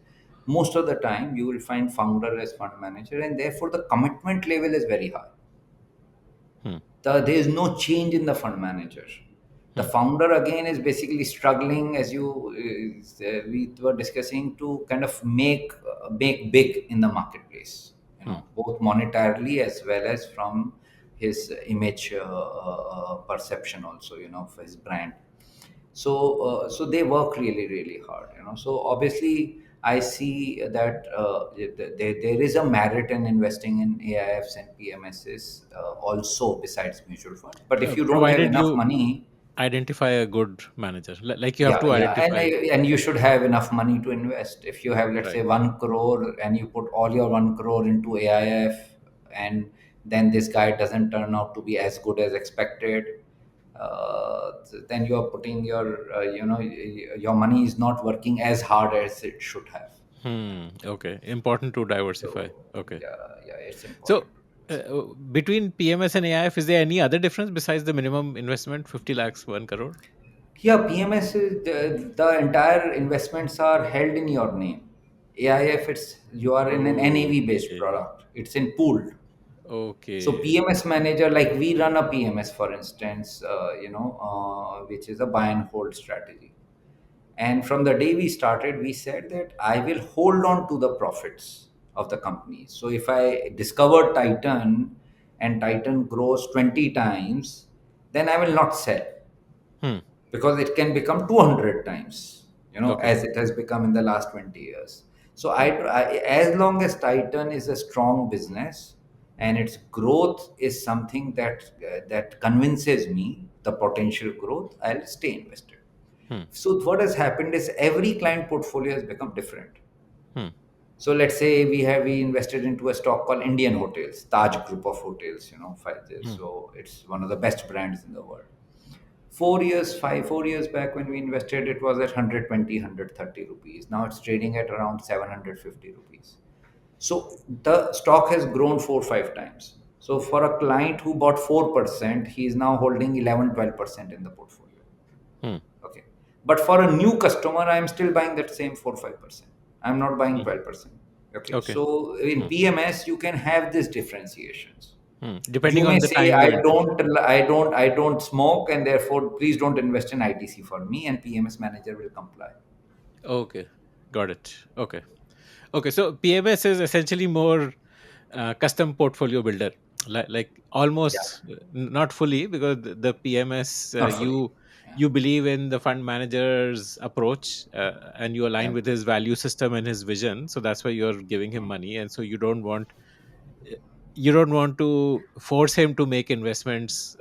most of the time you will find founder as fund manager, and therefore the commitment level is very high. Hmm. There is no change in the fund manager. The Hmm. founder again is basically struggling, as we were discussing, to kind of make big in the marketplace. Hmm. Both monetarily as well as from his image perception, also, for his brand. So they work really really hard. So obviously I see that there is a merit in investing in AIFs and PMSs also, besides mutual funds. But if you don't have Provided enough you money, identify a good manager, like you have yeah, to yeah, and identify. and you should have enough money to invest. If you have, let's say, Right. 1 crore, and you put all your 1 crore into AIF, and then this guy doesn't turn out to be as good as expected, then you are putting your money is not working as hard as it should have. Okay. Important to diversify. So Okay. yeah, yeah, it's So important. between PMS and AIF, is there any other difference besides the minimum investment, 50 lakhs, 1 crore? Yeah, PMS is the entire investments are held in your name. AIF, you are in an NAV based Okay. product. It's in pooled. So Okay. PMS manager, like we run a PMS, for instance, which is a buy and hold strategy. And from the day we started, we said that I will hold on to the profits of the company. So if I discover Titan and Titan grows 20 times, then I will not sell, Hmm. because it can become 200 times, Okay. as it has become in the last 20 years. So Hmm. as long as Titan is a strong business, and its growth is something that convinces me the potential growth, I'll stay invested. Hmm. So what has happened is every client portfolio has become different. Hmm. So let's say we invested into a stock called Indian Hotels, Taj Group of Hotels, 5 years. Hmm. So it's one of the best brands in the world. 4 years back when we invested, it was at 120, 130 rupees. Now it's trading at around 750 rupees. So the stock has grown 4 5 times. So for a client who bought 4%, he is now holding 11 12% in the portfolio. Hmm. Okay. But for a new customer, I'm still buying that same 4 5%. I'm not buying Hmm. 12%. Okay. Okay. So in Hmm. PMS, you can have these differentiations. Hmm. You Depending may on the say, time limitation. I don't smoke, and therefore please don't invest in ITC for me, and PMS manager will comply. Okay, got it. Okay. Okay, so PMS is essentially more custom portfolio builder, like Yeah. almost not fully, because the PMS, Not fully. Yeah. you believe in the fund manager's approach, and you align Yeah. with his value system and his vision. So that's why you're giving him money, and so you don't want to force him to make investments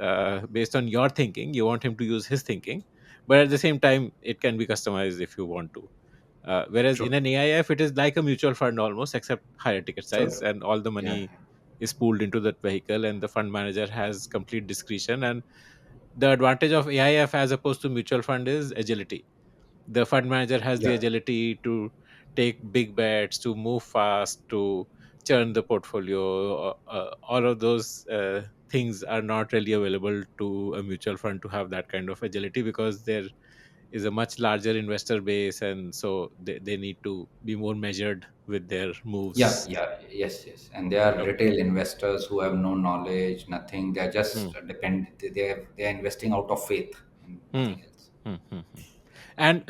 based on your thinking. You want him to use his thinking, but at the same time, it can be customized if you want to. Whereas True. in an AIF, it is like a mutual fund almost, except higher ticket So size, and all the yeah. money is pooled into that vehicle, and the fund manager has complete discretion. And the advantage of AIF as opposed to mutual fund is agility. The fund manager has the Yeah. agility to take big bets, to move fast, to churn the portfolio. All of those things are not really available to a mutual fund to have that kind of agility, because there is a much larger investor base, and so they need to be more measured with their Yeah, moves. yeah, yes, yes. And they are Okay. retail investors who have no knowledge, nothing. They're Hmm. just depend. They are investing out of faith and Hmm. nothing else. Hmm. Hmm. Hmm. And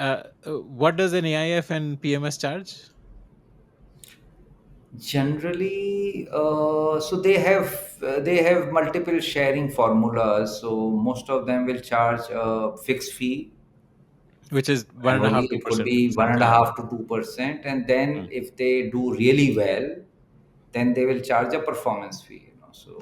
what does an AIF and PMS charge? Generally, so they have multiple sharing formulas. So most of them will charge a fixed fee Which is one and a annually. half, two It could percent, be one and something a like that. half to 2%, and then Hmm. if they do really well, then they will charge a performance fee.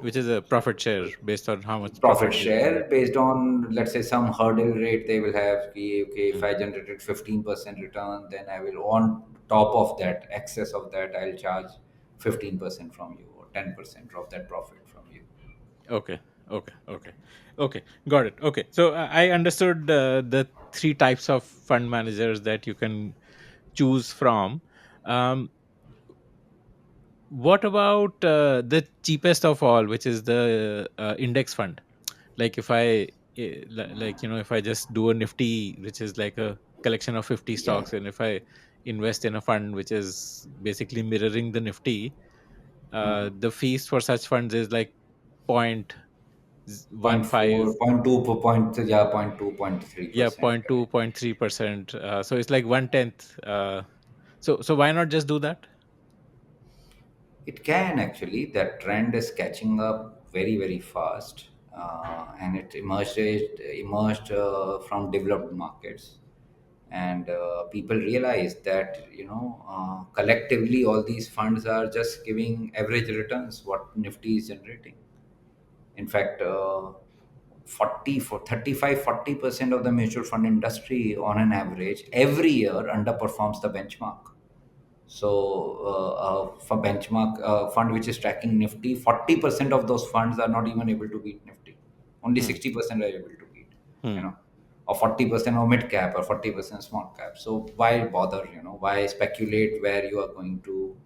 Which is a profit share based on how much Profit profit they share generate. based on, let's say, some hurdle rate they will have. Okay, if Hmm. I generated 15% return, then I will, on top of that, excess of that, I'll charge 15% from you, or 10% of that profit from you. Okay, okay, okay, okay. Got it. Okay, so I understood the three types of fund managers that you can choose from. Um, what about the cheapest of all, which is the index fund? Like if if I just do a Nifty, which is like a collection of 50 Yeah. stocks, and if I invest in a fund which is basically mirroring the Nifty, Mhm. the fees for such funds is like point one Point five, 0.4, point 2, yeah, point 2, point yeah, 3%, point two, correct. 0.3%. So it's like 1/10. So why not just do that? It can actually. That trend is catching up very, very fast, and it emerged from developed markets, and people realize that collectively all these funds are just giving average returns what Nifty is generating. In fact, 40 for 35 40% of the mutual fund industry on an average every year underperforms the benchmark. So, for benchmark fund which is tracking Nifty, 40% of those funds are not even able to beat Nifty. Only Hmm. 60% are able to beat, you Hmm. know, or 40% of mid cap or 40% small cap. So why bother? Why speculate where you are going to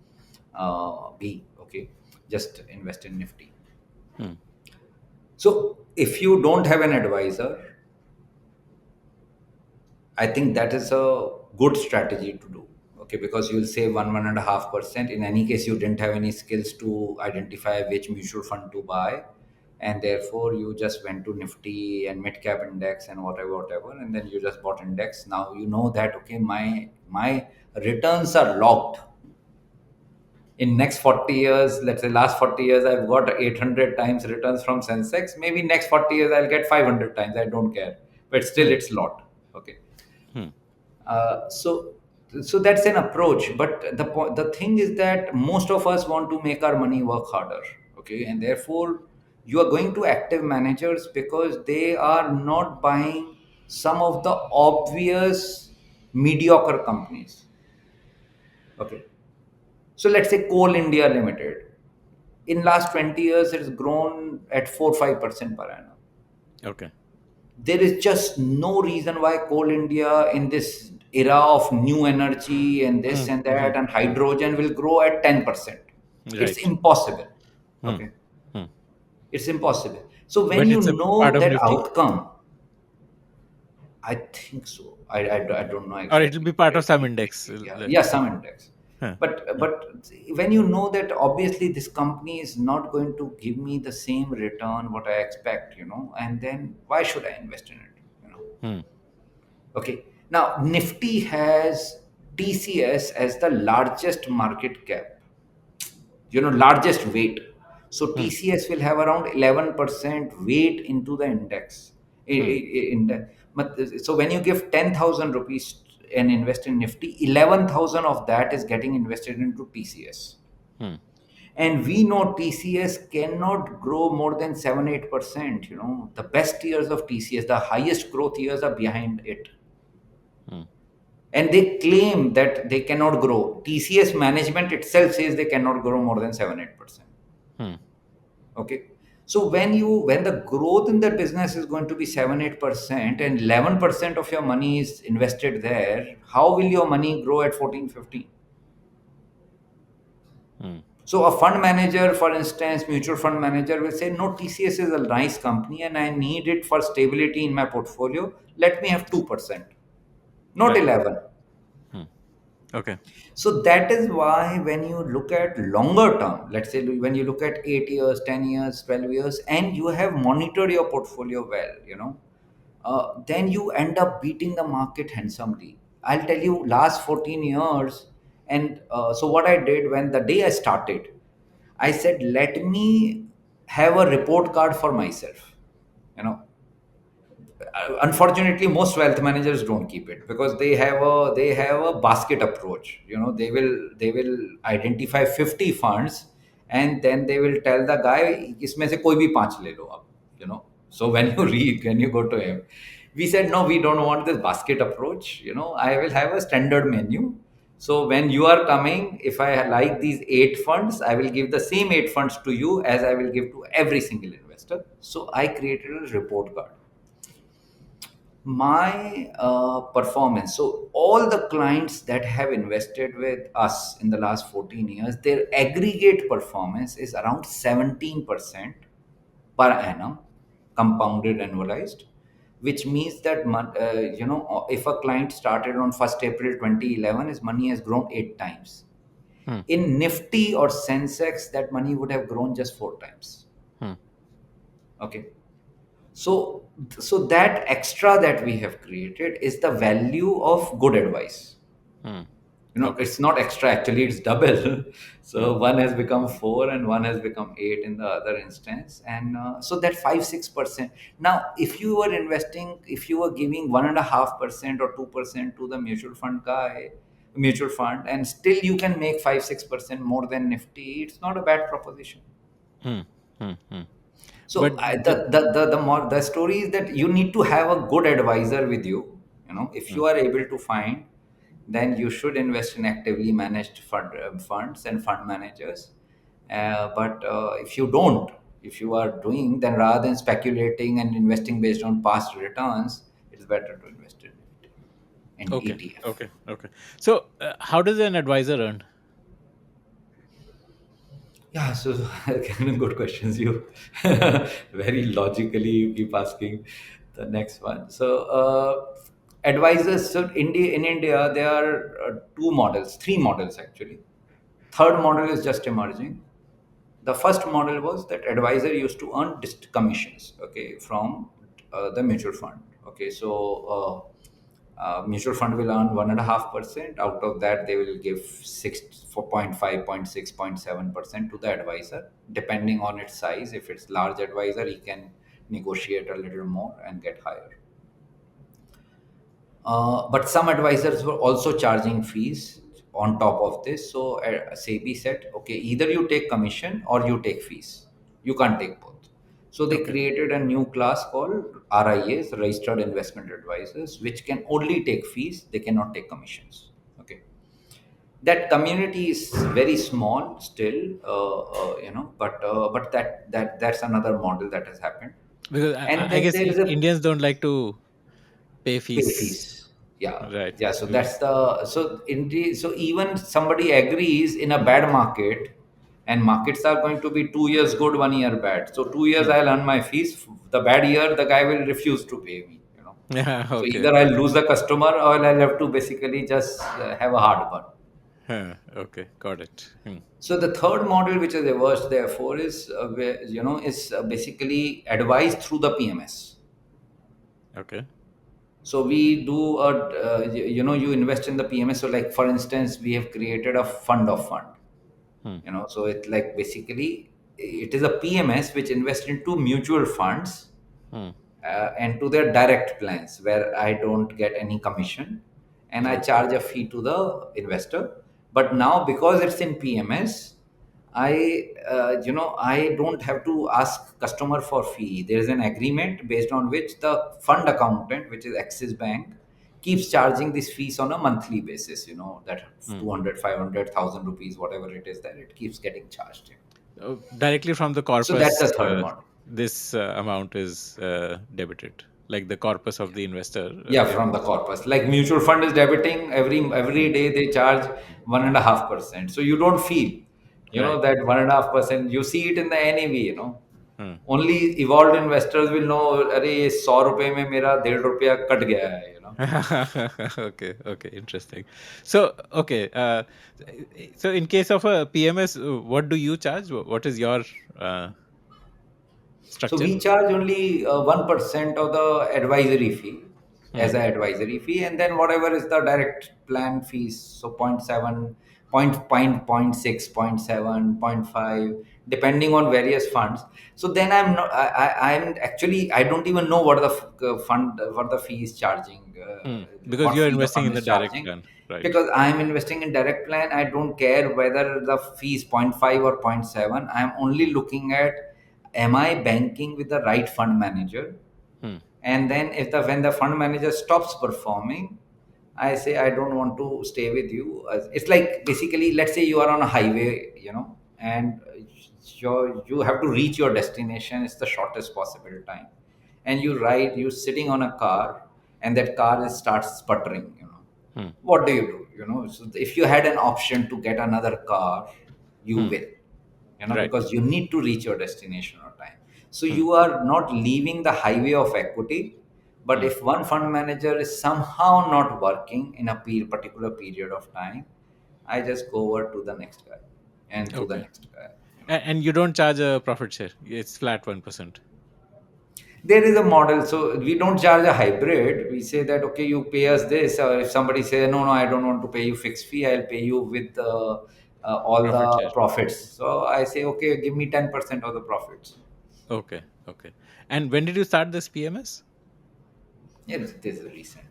be? Okay, just invest in Nifty. Hmm. So if you don't have an advisor, I think that is a good strategy to do. Okay, because you'll save 1.5%. In any case, you didn't have any skills to identify which mutual fund to buy, and therefore you just went to Nifty and mid cap index and whatever, whatever, and then you just bought index. Now you know that, okay, my returns are locked. In next 40 years, let's say last 40 years, I've got 800 times returns from Sensex. Maybe next 40 years I'll get 500 times. I don't care, but still Hmm. it's locked. Okay. Hmm. So that's an approach, but the thing is that most of us want to make our money work harder. Okay, and therefore you are going to active managers because they are not buying some of the obvious mediocre companies. Okay, so let's say Coal India Limited. In last 20 years, it has grown at 4-5% per annum. Okay. There is just no reason why Coal India in this era of new energy and this Hmm. and Hmm. that and hydrogen will grow at 10%. It's Right. impossible. Hmm. Okay. Hmm. It's impossible. So when But you it's a part know of that Nifty, outcome, I think so. I don't know or it'll exactly be part where of some index. exactly. Yeah, yeah, some index. Huh. Huh. But when you know that obviously this company is not going to give me the same return what I expect, and then why should I invest in it? Hmm. Okay. Now Nifty has TCS as the largest market cap, largest weight. So Hmm. TCS will have around 11% weight into the index. Hmm. In so when you give 10,000 rupees and invest in Nifty, 11,000 of that is getting invested into TCS. Hmm. And we know TCS cannot grow more than 7-8%. The best years of TCS, the highest growth years are behind it. Hmm. And they claim that they cannot grow. TCS management itself says they cannot grow more than 7-8%. Hmm. Okay. So when the growth in the business is going to be 7-8% and 11% of your money is invested there, how will your money grow at 14-15? Hmm. So a fund manager, for instance, mutual fund manager will say, no, TCS is a nice company and I need it for stability in my portfolio. Let me have 2%, not Right. 11. Hmm. Okay. So that is why when you look at longer term, let's say when you look at 8 years, 10 years, 12 years, and you have monitored your portfolio well, then you end up beating the market handsomely. I'll tell you, last 14 years, and so what I did when the day I started, I said, let me have a report card for myself. You know, Unfortunately most wealth managers don't keep it because they have a basket approach. They will identify 50 funds and then they will tell the guy इसमें से कोई भी पांच ले लो आप so when you read when you go to him, we said no, we don't want this basket approach. I will have a standard menu. So when you are coming, if I like these 8 funds, I will give the same 8 funds to you as I will give to every single investor. So I created a report card. My performance, so all the clients that have invested with us in the last 14 years, their aggregate performance is around 17% per annum, compounded annualized, which means that if a client started on 1st April 2011, his money has grown 8 times. Hmm. In Nifty or Sensex, that money would have grown just 4 times. Hmm. Okay. So that extra that we have created is the value of good advice. Hmm. Okay. It's not extra, actually it's double. Hmm. So one has become 4 and one has become 8 in the other instance. And so that 5-6%. Now if you were investing, if you were giving 1.5% or 2% to the mutual fund, and still you can make 5-6% more than Nifty, it's not a bad proposition. Hmm. Hmm. Hmm. But So the story is that you need to have a good advisor with you. If hmm. you are able to find, then you should invest in actively managed funds and fund managers. But if you don't, if you are doing, then rather than speculating and investing based on past returns, it's better to invest in Okay. ETF. Okay. Okay. So, how does an advisor earn? Yeah, so kind of good questions. You very logically you keep asking the next one. So advisors. So in India there are two models, three models actually. Third model is just emerging. The first model was that advisor used to earn commissions, okay, from the mutual fund. Okay, so mutual fund will earn 1.5%. Out of that, they will give 4.5, 0.6, 0.7% to the advisor, depending on its size. If it's large advisor, he can negotiate a little more and get higher. But some advisors were also charging fees on top of this. So SEBI said, okay, either you take commission or you take fees. You can't take both. So they Okay. created a new class called RIAs, Registered Investment Advisors, which can only take fees, they cannot take commissions. Okay. That community is very small still, but that's another model that has happened. Because And I then guess there is a Indians don't like to pay pay fees, fees. Yeah, right? yeah. So that's the so even somebody agrees in a bad market, and markets are going to be 2 years good, 1 year bad. So 2 years Hmm. I'll earn my fees. The bad year, the guy will refuse to pay me. Yeah. So Okay. either I'll lose the customer or I'll have to basically just have a hard burn. Huh, okay. Got it. Hmm. So the third model which is emerged therefore is basically advised through the PMS. Okay. So we do you invest in the PMS. So like for instance, we have created a fund of fund. Hmm. So it like basically it is a PMS which invests into mutual funds Hmm. and to their direct plans where I don't get any commission and I Okay. charge a fee to the investor. But now because it's in PMS, I don't have to ask customer for fee. There is an agreement based on which the fund accountant, which is Axis Bank, keeps charging these fees on a monthly basis. That Hmm. 200, 500,000 rupees, whatever it is, that it keeps getting charged. Directly from the So that's the corpus, third model. this amount is debited, like the corpus of the investor Yeah, from the gets. corpus. Like mutual fund is debiting every Hmm. day they charge 1.5%. So you don't feel, Right. that 1.5%. You see it in the NAV. Hmm. Only evolved investors will know. अरे ये 100 रुपए में मेरा 1.5 रुपया cut गया है. Okay, okay, interesting. So, okay, so in case of a PMS, what do you charge? What is your uh, So structure? we charge only 1% of the advisory fee Hmm. as an advisory fee, and then whatever is the direct plan fees. So point 0.7, point 0.6, point 0.7, point 0.5, depending on various funds. So then I'm not. I'm actually I don't even know what the fund what the fee is charging, Because what you're fee the investing fund in the is direct charging, plan, right? because I'm investing in direct plan. I don't care whether the fee is point 0.5 or point 0.7. I'm only looking at, am I banking with the right fund manager? Hmm. And then if the when the fund manager stops performing, I say I don't want to stay with you. It's like basically, let's say you are on a highway, and you have to reach your destination. It's the shortest possible time, and you're sitting on a car, and that car starts sputtering. Hmm. What do you do? So if you had an option to get another car, you Hmm. will, Right. because you need to reach your destination on time. So Hmm. you are not leaving the highway of equity. But Hmm. if one fund manager is somehow not working in a particular period of time, I just go over to the next guy and to the Okay. next guy. And you don't charge a profit share. It's flat 1%. There is a model. So we don't charge a hybrid. We say that, okay, you pay us this. Or if somebody says, no, no, I don't want to pay you fixed fee, I'll pay you with all Profit the share. profits. So I say, okay, give me 10% of the profits. Okay. Okay. And when did you start this PMS? Yeah, this is recent.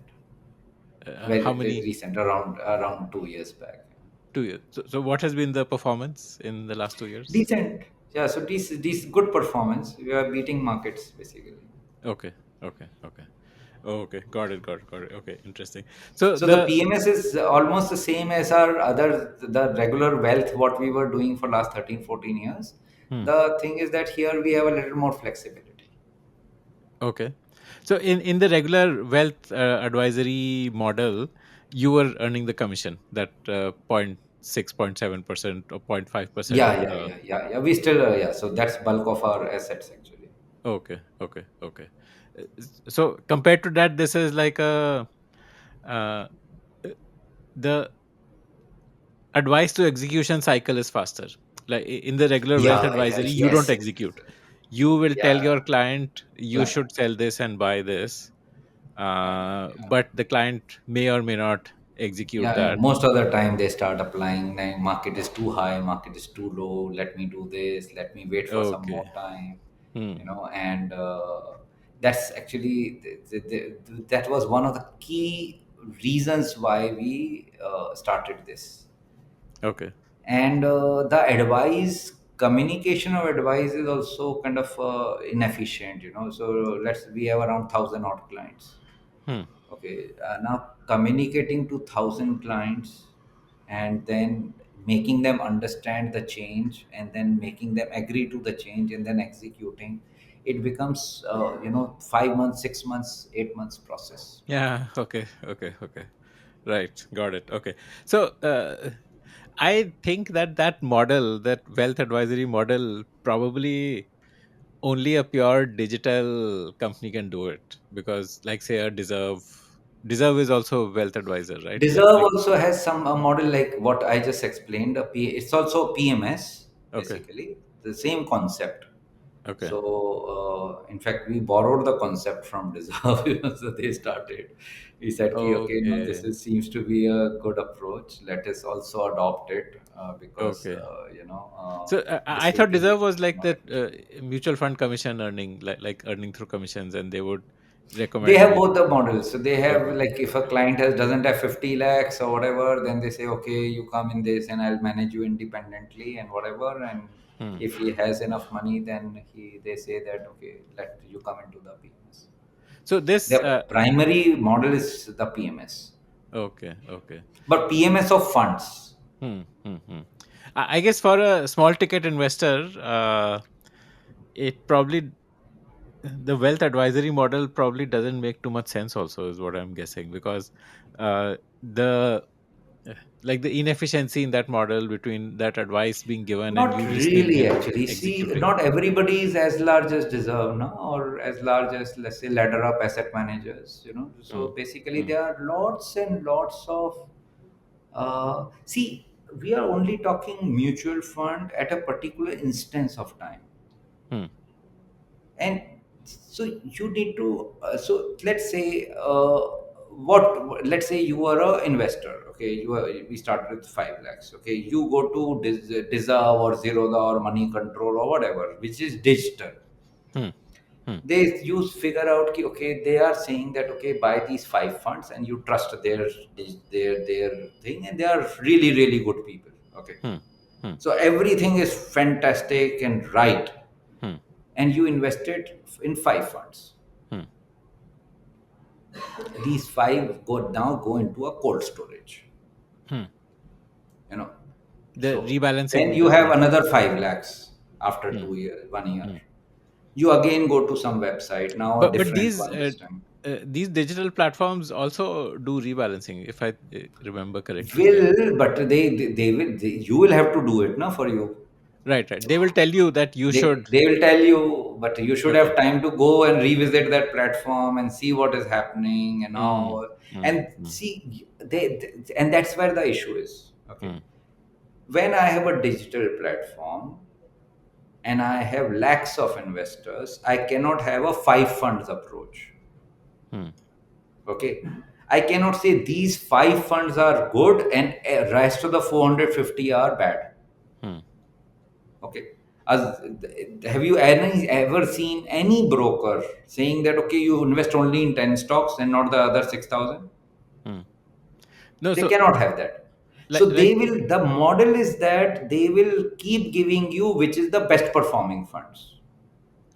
How Very many? recent, around 2 years back. 2 years. So what has been the performance in the last 2 years? Decent. Yeah, so this good performance. We are beating markets basically. Okay. Okay. Okay. Okay. Got it. Got it. Got it. Okay. Interesting. So So the the PMS is almost the same as our other the regular wealth what we were doing for last 13, 14 years. hmm, The thing is that here we have a little more flexibility. okay. So in the regular wealth advisory model, you were earning the commission that 0.6, 0.7% or 0.5%. Yeah. We still yeah. So that's bulk of our assets actually. Okay. Okay. Okay. So compared to that, this is like a uh, the advice to execution cycle is faster. Like in the regular wealth advisory, you don't Yes. execute. You will tell Yeah. your client you Client. should sell this and buy this, Yeah. but the client may or may not execute Yeah, that. most of the time they start applying, like, market is too high, market is too low, let me do this, let me wait for some Okay. more time, Hmm. and that's actually that was one of the key reasons why we started this. Okay. And the advice communication of advice is also kind of inefficient, so we have around 1,000 odd clients. Hmm. Okay, now communicating to 1,000 clients and then making them understand the change and then making them agree to the change and then executing, it becomes 5 months, 6 months, 8 months process. Yeah. Okay. Okay. Okay. Right. Got it. Okay. So I think that that model, that wealth advisory model, probably only a pure digital company can do it, because, like, say, a Deserve is also a wealth advisor, right? Deserve Like, also has some a model like what I just explained. It's also PMS, okay. basically the same concept. Okay. So, in fact, we borrowed the concept from Deserve. So they started. We said, "Ki, okay, no, Okay. seems to be a good approach. Let us also adopt it because Okay. So I this will thought be Deserve was like more that efficient." mutual fund commission earning, like earning through commissions, and they would They have recommend. both the models. So they have, Okay. like, if a client doesn't have 50 lakhs or whatever, then they say, okay, you come in this and I'll manage you independently and whatever. And Hmm. if he has enough money, then they say that, okay, let you come into the PMS. So this. The primary model is the PMS, Okay. Okay. but PMS of funds. I guess for a small ticket investor, it probably, the wealth advisory model probably doesn't make too much sense. Also, is what I'm guessing, because the like the inefficiency in that model between that advice being given and Not you listening really, and actually. See, executing. not everybody is as large as Deserve, no, or as large as, let's say, Ladderup Asset Managers. So Hmm. basically, Hmm. there are lots and lots of. See, we are only talking mutual fund at a particular instance of time, Hmm. and so you need to. So let's say, what? Let's say you are a investor. Okay, we started with 5 lakhs. Okay, you go to Deserve or Zerodha or Money Control or whatever, which is digital. Hmm. Hmm. They use figure out ki, okay, they are saying that, okay, buy these 5 funds and you trust their thing, and they are really really good people. Okay, Hmm. Hmm. so everything is fantastic and right, Hmm. and you invested in 5 funds. Hmm. These five go into a cold storage, Hmm. you know The so then rebalancing you does have not. another 5 lakhs after Hmm. 2 years, 1 year. Hmm. You again go to some website, now a But different one this time. these digital platforms also do rebalancing, if I remember correctly. Like, Will, but you will have to do it, no, for you. right, right. They will tell you that you should. They will tell you, but you should Okay. have time to go and revisit that platform and see what is happening and Hmm. all, Hmm. and Hmm. see and that's where the issue is. Okay, Hmm. when I have a digital platform and I have lakhs of investors, I cannot have a 5 funds approach. Hmm. Okay, I cannot say these 5 funds are good and rest of the 450 are bad. Hmm. Okay. As, have you ever seen any broker saying that, okay, you invest only in 10 stocks and not the other 6,000? Hmm. No, They so cannot have that. like So the model is that they will keep giving you which is the best performing funds.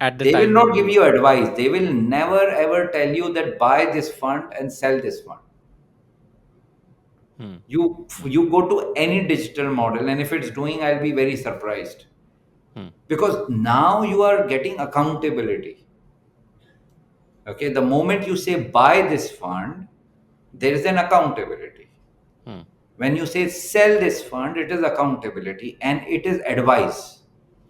at the They will time when not give you. you advice. They will never ever tell you that buy this fund and sell this fund. Hmm. You go to any digital model, and if it's doing, I'll be very surprised, Hmm. because now you are getting accountability. Okay, the moment you say buy this fund, there is an accountability. Hmm. When you say sell this fund, it is accountability and it is advice.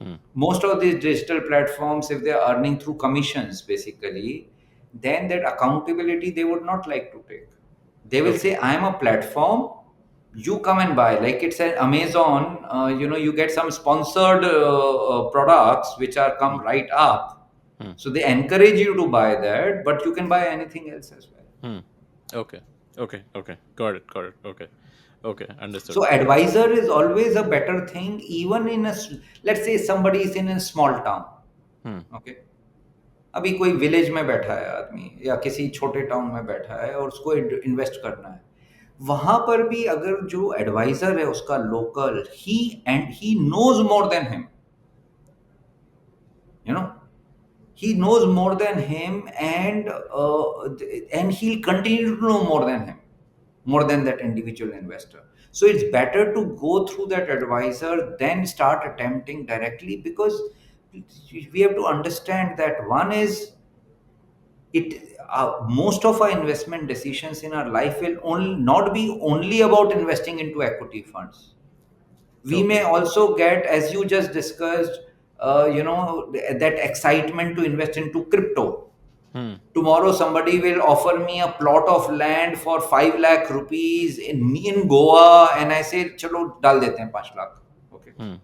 Hmm. Most of these digital platforms, if they are earning through commissions, basically, then that accountability they would not like to take. They will Okay. say, I am a platform, you come and buy. Like it's an Amazon, you get some sponsored products which are come Hmm. right up. Hmm. So they encourage you to buy that, but you can buy anything else as well. Hmm. Okay. Okay. Okay. Got it. Got it. Okay. Okay. So Understood. advisor is always a better thing, even in let's say somebody is in a small town. Hmm. Okay, अभी कोई village में बैठा है आदमी या किसी छोटे town में बैठा है और उसको इन्वेस्ट करना है, वहां पर भी अगर जो एडवाइजर है उसका local, he knows more than him, you know. He knows more than him, and he'll continue to know more than him, more than that individual investor. So it's better to go through that advisor than start attempting directly, because we have to understand that one is it most of our investment decisions in our life will only not be only about investing into equity funds. We may Okay. also get, as you just discussed, that excitement to invest into crypto. Hmm. Tomorrow somebody will offer me a plot of land for 5 lakh rupees in Goa, and I say chalo dal dete hain 5 lakh. Okay. Hmm.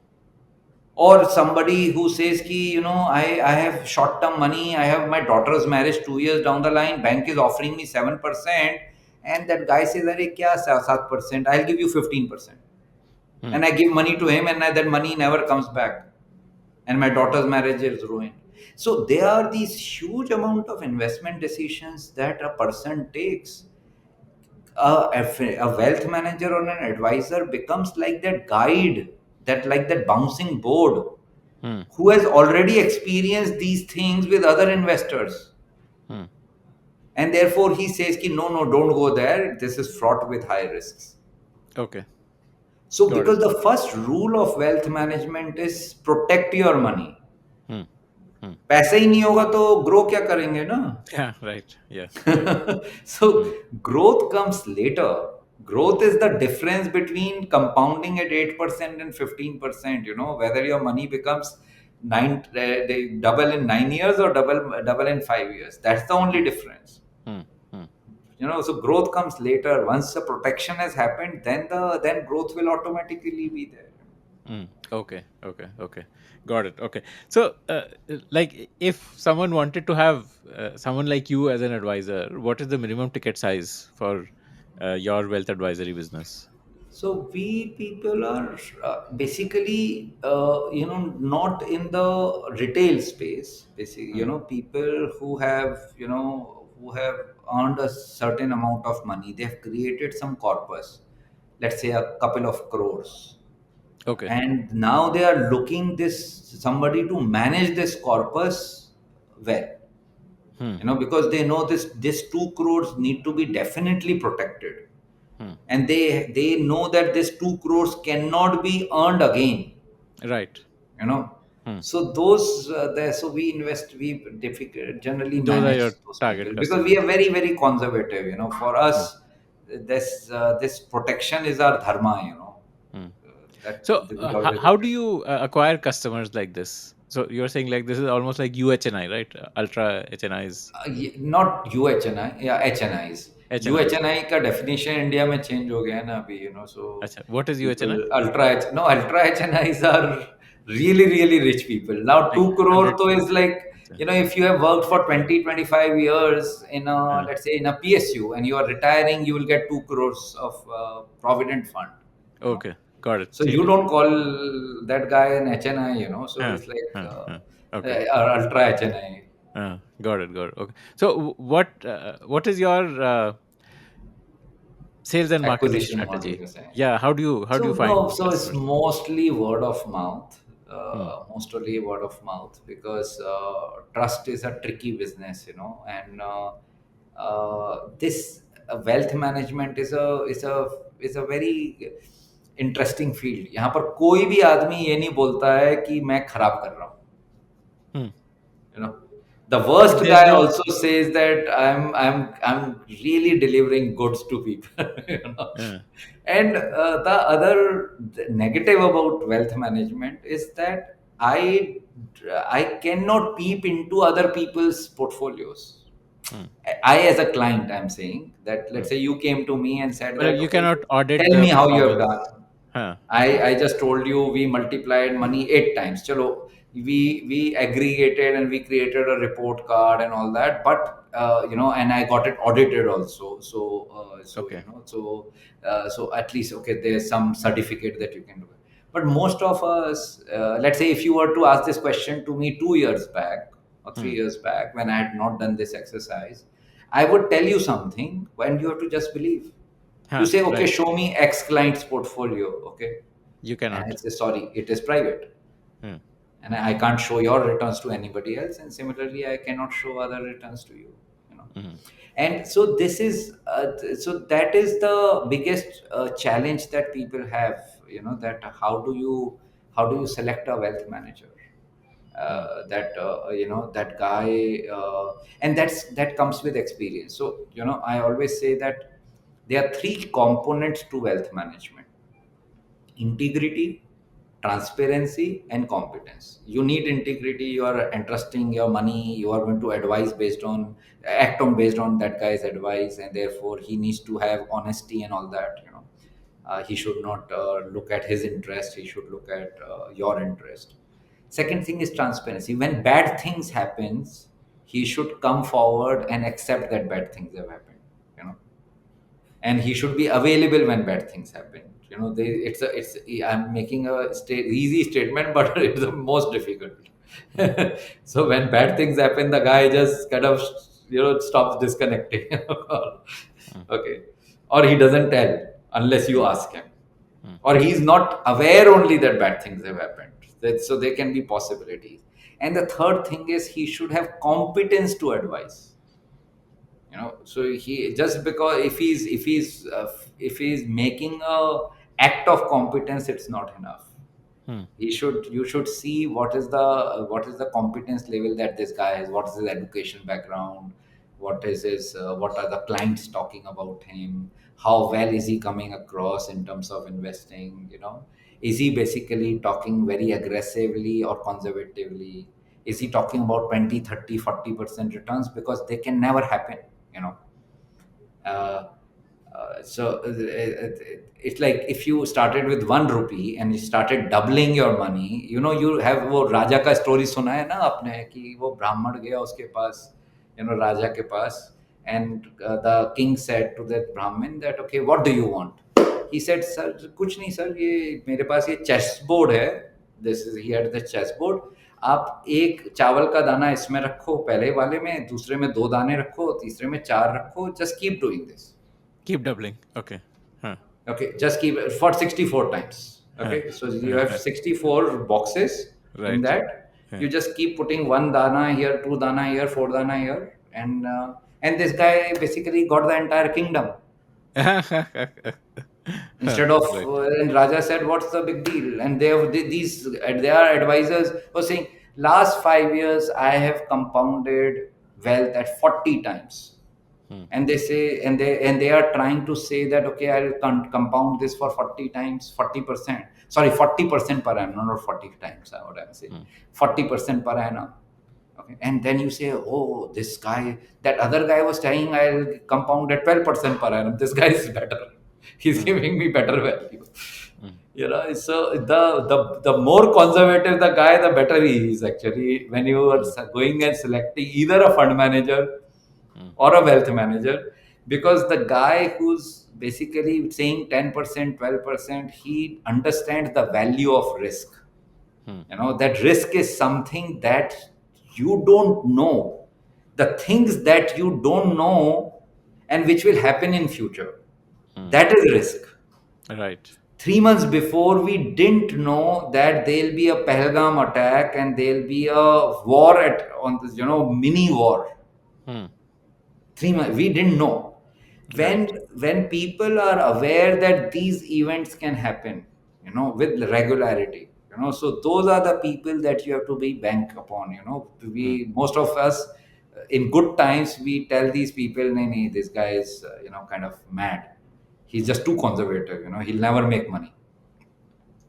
Or somebody who says ki, I have short term money, I have my daughter's marriage 2 years down the line, bank is offering me 7%, and that guy says are kya 7%, I'll give you 15%, Hmm. and I give money to him, and that money never comes back, and my daughter's marriage is ruined. So there are these huge amount of investment decisions that a person takes. A wealth manager or an advisor becomes like that guide, that like that bouncing board, Hmm. who has already experienced these things with other investors, Hmm. and therefore he says ki, no, no, don't go there, this is fraught with high risks. Okay. So Got it. because the first rule of wealth management is protect your money. Hmm. Hmm. पैसा ही नहीं होगा तो grow क्या करेंगे ना. Yeah. Right. Yeah. So Hmm. growth comes later. Growth is the difference between compounding at 8% and 15%. Whether your money becomes they double in 9 years or double in 5 years. That's the only Hmm. difference. Hmm. Hmm. So growth comes later. Once the protection has happened, then growth will automatically be there. Okay, okay, okay. Got it. Okay. So, like, if someone wanted to have someone like you as an advisor, what is the minimum ticket size for your wealth advisory business? So we people are basically, not in the retail space. Basically, Hmm. people who have earned a certain amount of money. They have created some corpus, let's say a couple of crores, Okay. and now they are looking this somebody to manage this corpus well. Hmm. Because they know this 2 crores need to be definitely protected, Hmm. and they know that this 2 crores cannot be earned again, Right. you know Hmm. so those there so we invest we difficult, generally Those are manage your those target people, because we are customers. very very conservative. For us, Hmm. this protection is our dharma. Hmm. That So, we always how do protect. you acquire customers like this? So, you're saying like this is almost like UHNI, right? Ultra HNIs, Not UHNI, yeah, HNIs. HNIs. UHNI का definition India में change हो गया है ना अभी, so Acha, what is people UHNI? ultra HNIs are really really rich people. Now Like 2 crore 100. to is like, Acha. if you have worked for 20-25 years in a, Uh, let's say in a PSU, and you are retiring, you will get 2 crores of provident fund. okay. Got it. So ठीक you है. don't call that guy an HNI, so Uh, it's like okay. ultra HNI. Got it. Got it. Okay. So, what is your sales and marketing Acquisition model, strategy? you're saying. Yeah. How do you So find no, so it's customers? mostly word of mouth. Hmm. Mostly word of mouth, because trust is a tricky business, and this wealth management is a very interesting field. यहाँ पर कोई भी आदमी ये नहीं बोलता है कि मैं खराब कर रहा हूँ. Hmm. you know the worst There's guy no. also says that I'm really delivering goods to people. Uh, And the other negative about wealth management is that I cannot peep into other people's portfolios. hmm. I, as a client, I'm saying that, Hmm. let's say you came to me and said Well, that, you okay, cannot audit tell the me how you have done. performance. Huh. I just told you we multiplied money 8 times. Chalo, we aggregated and we created a report card and all that. But and I got it audited also. Okay. So at least, okay, there's some certificate that you can do. But most of us, let's say, if you were to ask this question to me 2 years back or three Hmm. years back when I had not done this exercise, I would tell you something, when you have to just believe. You Huh. say, okay, Right. show me X client's portfolio. Okay. You And I cannot. say, sorry, it is private. Hmm. and I can't show your returns to anybody else, and similarly I cannot show other returns to you, you know. Mhm. And so this is so that is the biggest challenge that people have, you know, that how do you select a wealth manager, Mm. that you know, that guy, and that comes with experience. So, you know, I always say that there are three components to wealth management: integrity, transparency, and competence. You need integrity. You are entrusting your money, you are going to advise based on, act on based on that guy's advice, and therefore he needs to have honesty and all that, you know. He should not look at his interest, he should look at your interest. Second thing is transparency. When bad things happens, he should come forward and accept that bad things have happened, you know. And he should be available when bad things happen, you know. It's I'm making a easy statement, but it's the most difficult. So when bad things happen, the guy just kind of, you know, stops disconnecting. Mm. Okay. Or he doesn't tell unless you Mm. ask him, Mm. or he's not aware only that bad things have happened. So there can be possibilities. And the third thing is he should have competence to advise, you know. So he, just because if he's making a act of competence, it's not enough. Mm. He should You should see what is the competence level that this guy has, what is his education background, what are the clients talking about him, how well is he coming across in terms of investing, you know. Is he basically talking very aggressively or conservatively? Is he talking about 20, 30, 40% returns? Because they can never happen, you know. uh, it's like if you started with 1 rupee and you started doubling your money, you know, you have वो राजा का story सुना है ना आपने, कि वो ब्राह्मण गया उसके पास, you know, राजा के पास, and the king said to that brahmin that, okay, what do you want? He said, sir, कुछ नहीं सर, ये मेरे पास ये चेस बोर्ड है, this is, he had the chess board, आप एक चावल का दाना इसमें रखो पहले वाले में, दूसरे में दो दाने रखो, तीसरे में चार रखो, just keep doing this. Keep doubling. Okay. Huh. Okay, just keep it for 64 times. Huh. Okay, so you have 64 boxes in Right. that. Yeah. You just keep putting one dana here, two dana here, four dana here, and this guy basically got the entire kingdom. Instead of Right. and Raja said, "What's the big deal?" And these their advisors were saying, "Last 5 years, I have compounded wealth at 40 times." Hmm. And they say, and they are trying to say that, okay, I'll compound this for 40 times, 40%, sorry, 40% per annum, not 40 times, what I'm saying, Hmm. 40% per annum. Okay, and then you say, oh, this guy, that other guy was saying I'll compound at 12% per annum, this guy is better, he's Hmm. giving me better value. Hmm. You know, so the more conservative the guy, the better he is actually, when you are Hmm. going and selecting either a fund manager Hmm. or a wealth manager, because the guy who's basically saying 10%, 12%, he understands the value of risk. Hmm. You know, that risk is something that you don't know, the things that you don't know and which will happen in future, Hmm. that is risk. Right. 3 months before, we didn't know that there'll be a Pahalgam attack and there'll be a war on this, you know, mini war. Hmm. 3 months we didn't know. when Right. when people are aware that these events can happen, you know, with regularity, you know, so those are the people that you have to be bank upon, you know. We, Hmm. most of us, in good times, we tell these people, nee, nee, this guy is, you know, kind of mad, he's just too conservative, you know, he'll never make money.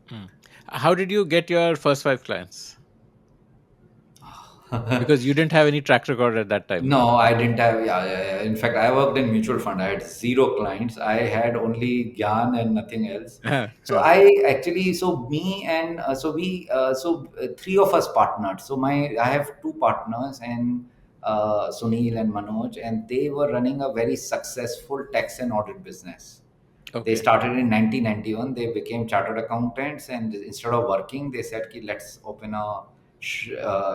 Hmm. How did you get your first five clients? Because you didn't have any track record at that time. No, I didn't have. Yeah, yeah, yeah. In fact, I worked in mutual fund. I had zero clients. I had only gyan and nothing else. So I actually, so me and three of us partnered. So I have two partners, and Sunil and Manoj, and they were running a very successful tax and audit business. They Okay. started in 1991. They became chartered accountants, and instead of working, they said, "Ki, let's open a,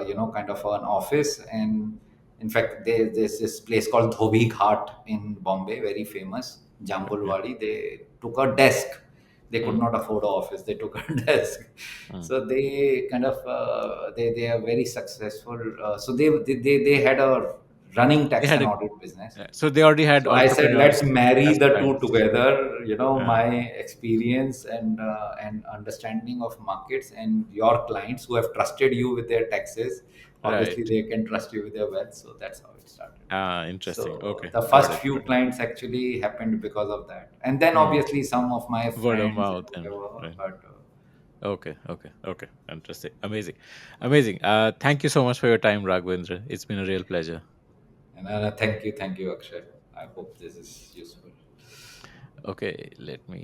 you know, kind of an office." And in fact, there's this place called Dhobi Ghat in Bombay, very famous, Okay. Jambulwadi. They took a desk. They could Mm. not afford office. They took a desk. Mm. So they kind of they are very successful. So they had a running They tax had and a audit business. so they already had So I said, let's entrepreneurs marry as the two clients. together. Uh, My experience and understanding of markets, and your clients who have trusted you with their taxes. Obviously, right. they can trust you with their wealth. So that's how it started. Interesting. So Okay, the got first it. few Got it. clients actually happened because of that, and then Mm. obviously some of my Word of friends and mouth and whatever. right. But Okay, okay, okay. Interesting. Amazing. Amazing. Thank you so much for your time, Raghvendra. It's been a real pleasure. and thank you, Akshay. I hope this is useful. Okay, let me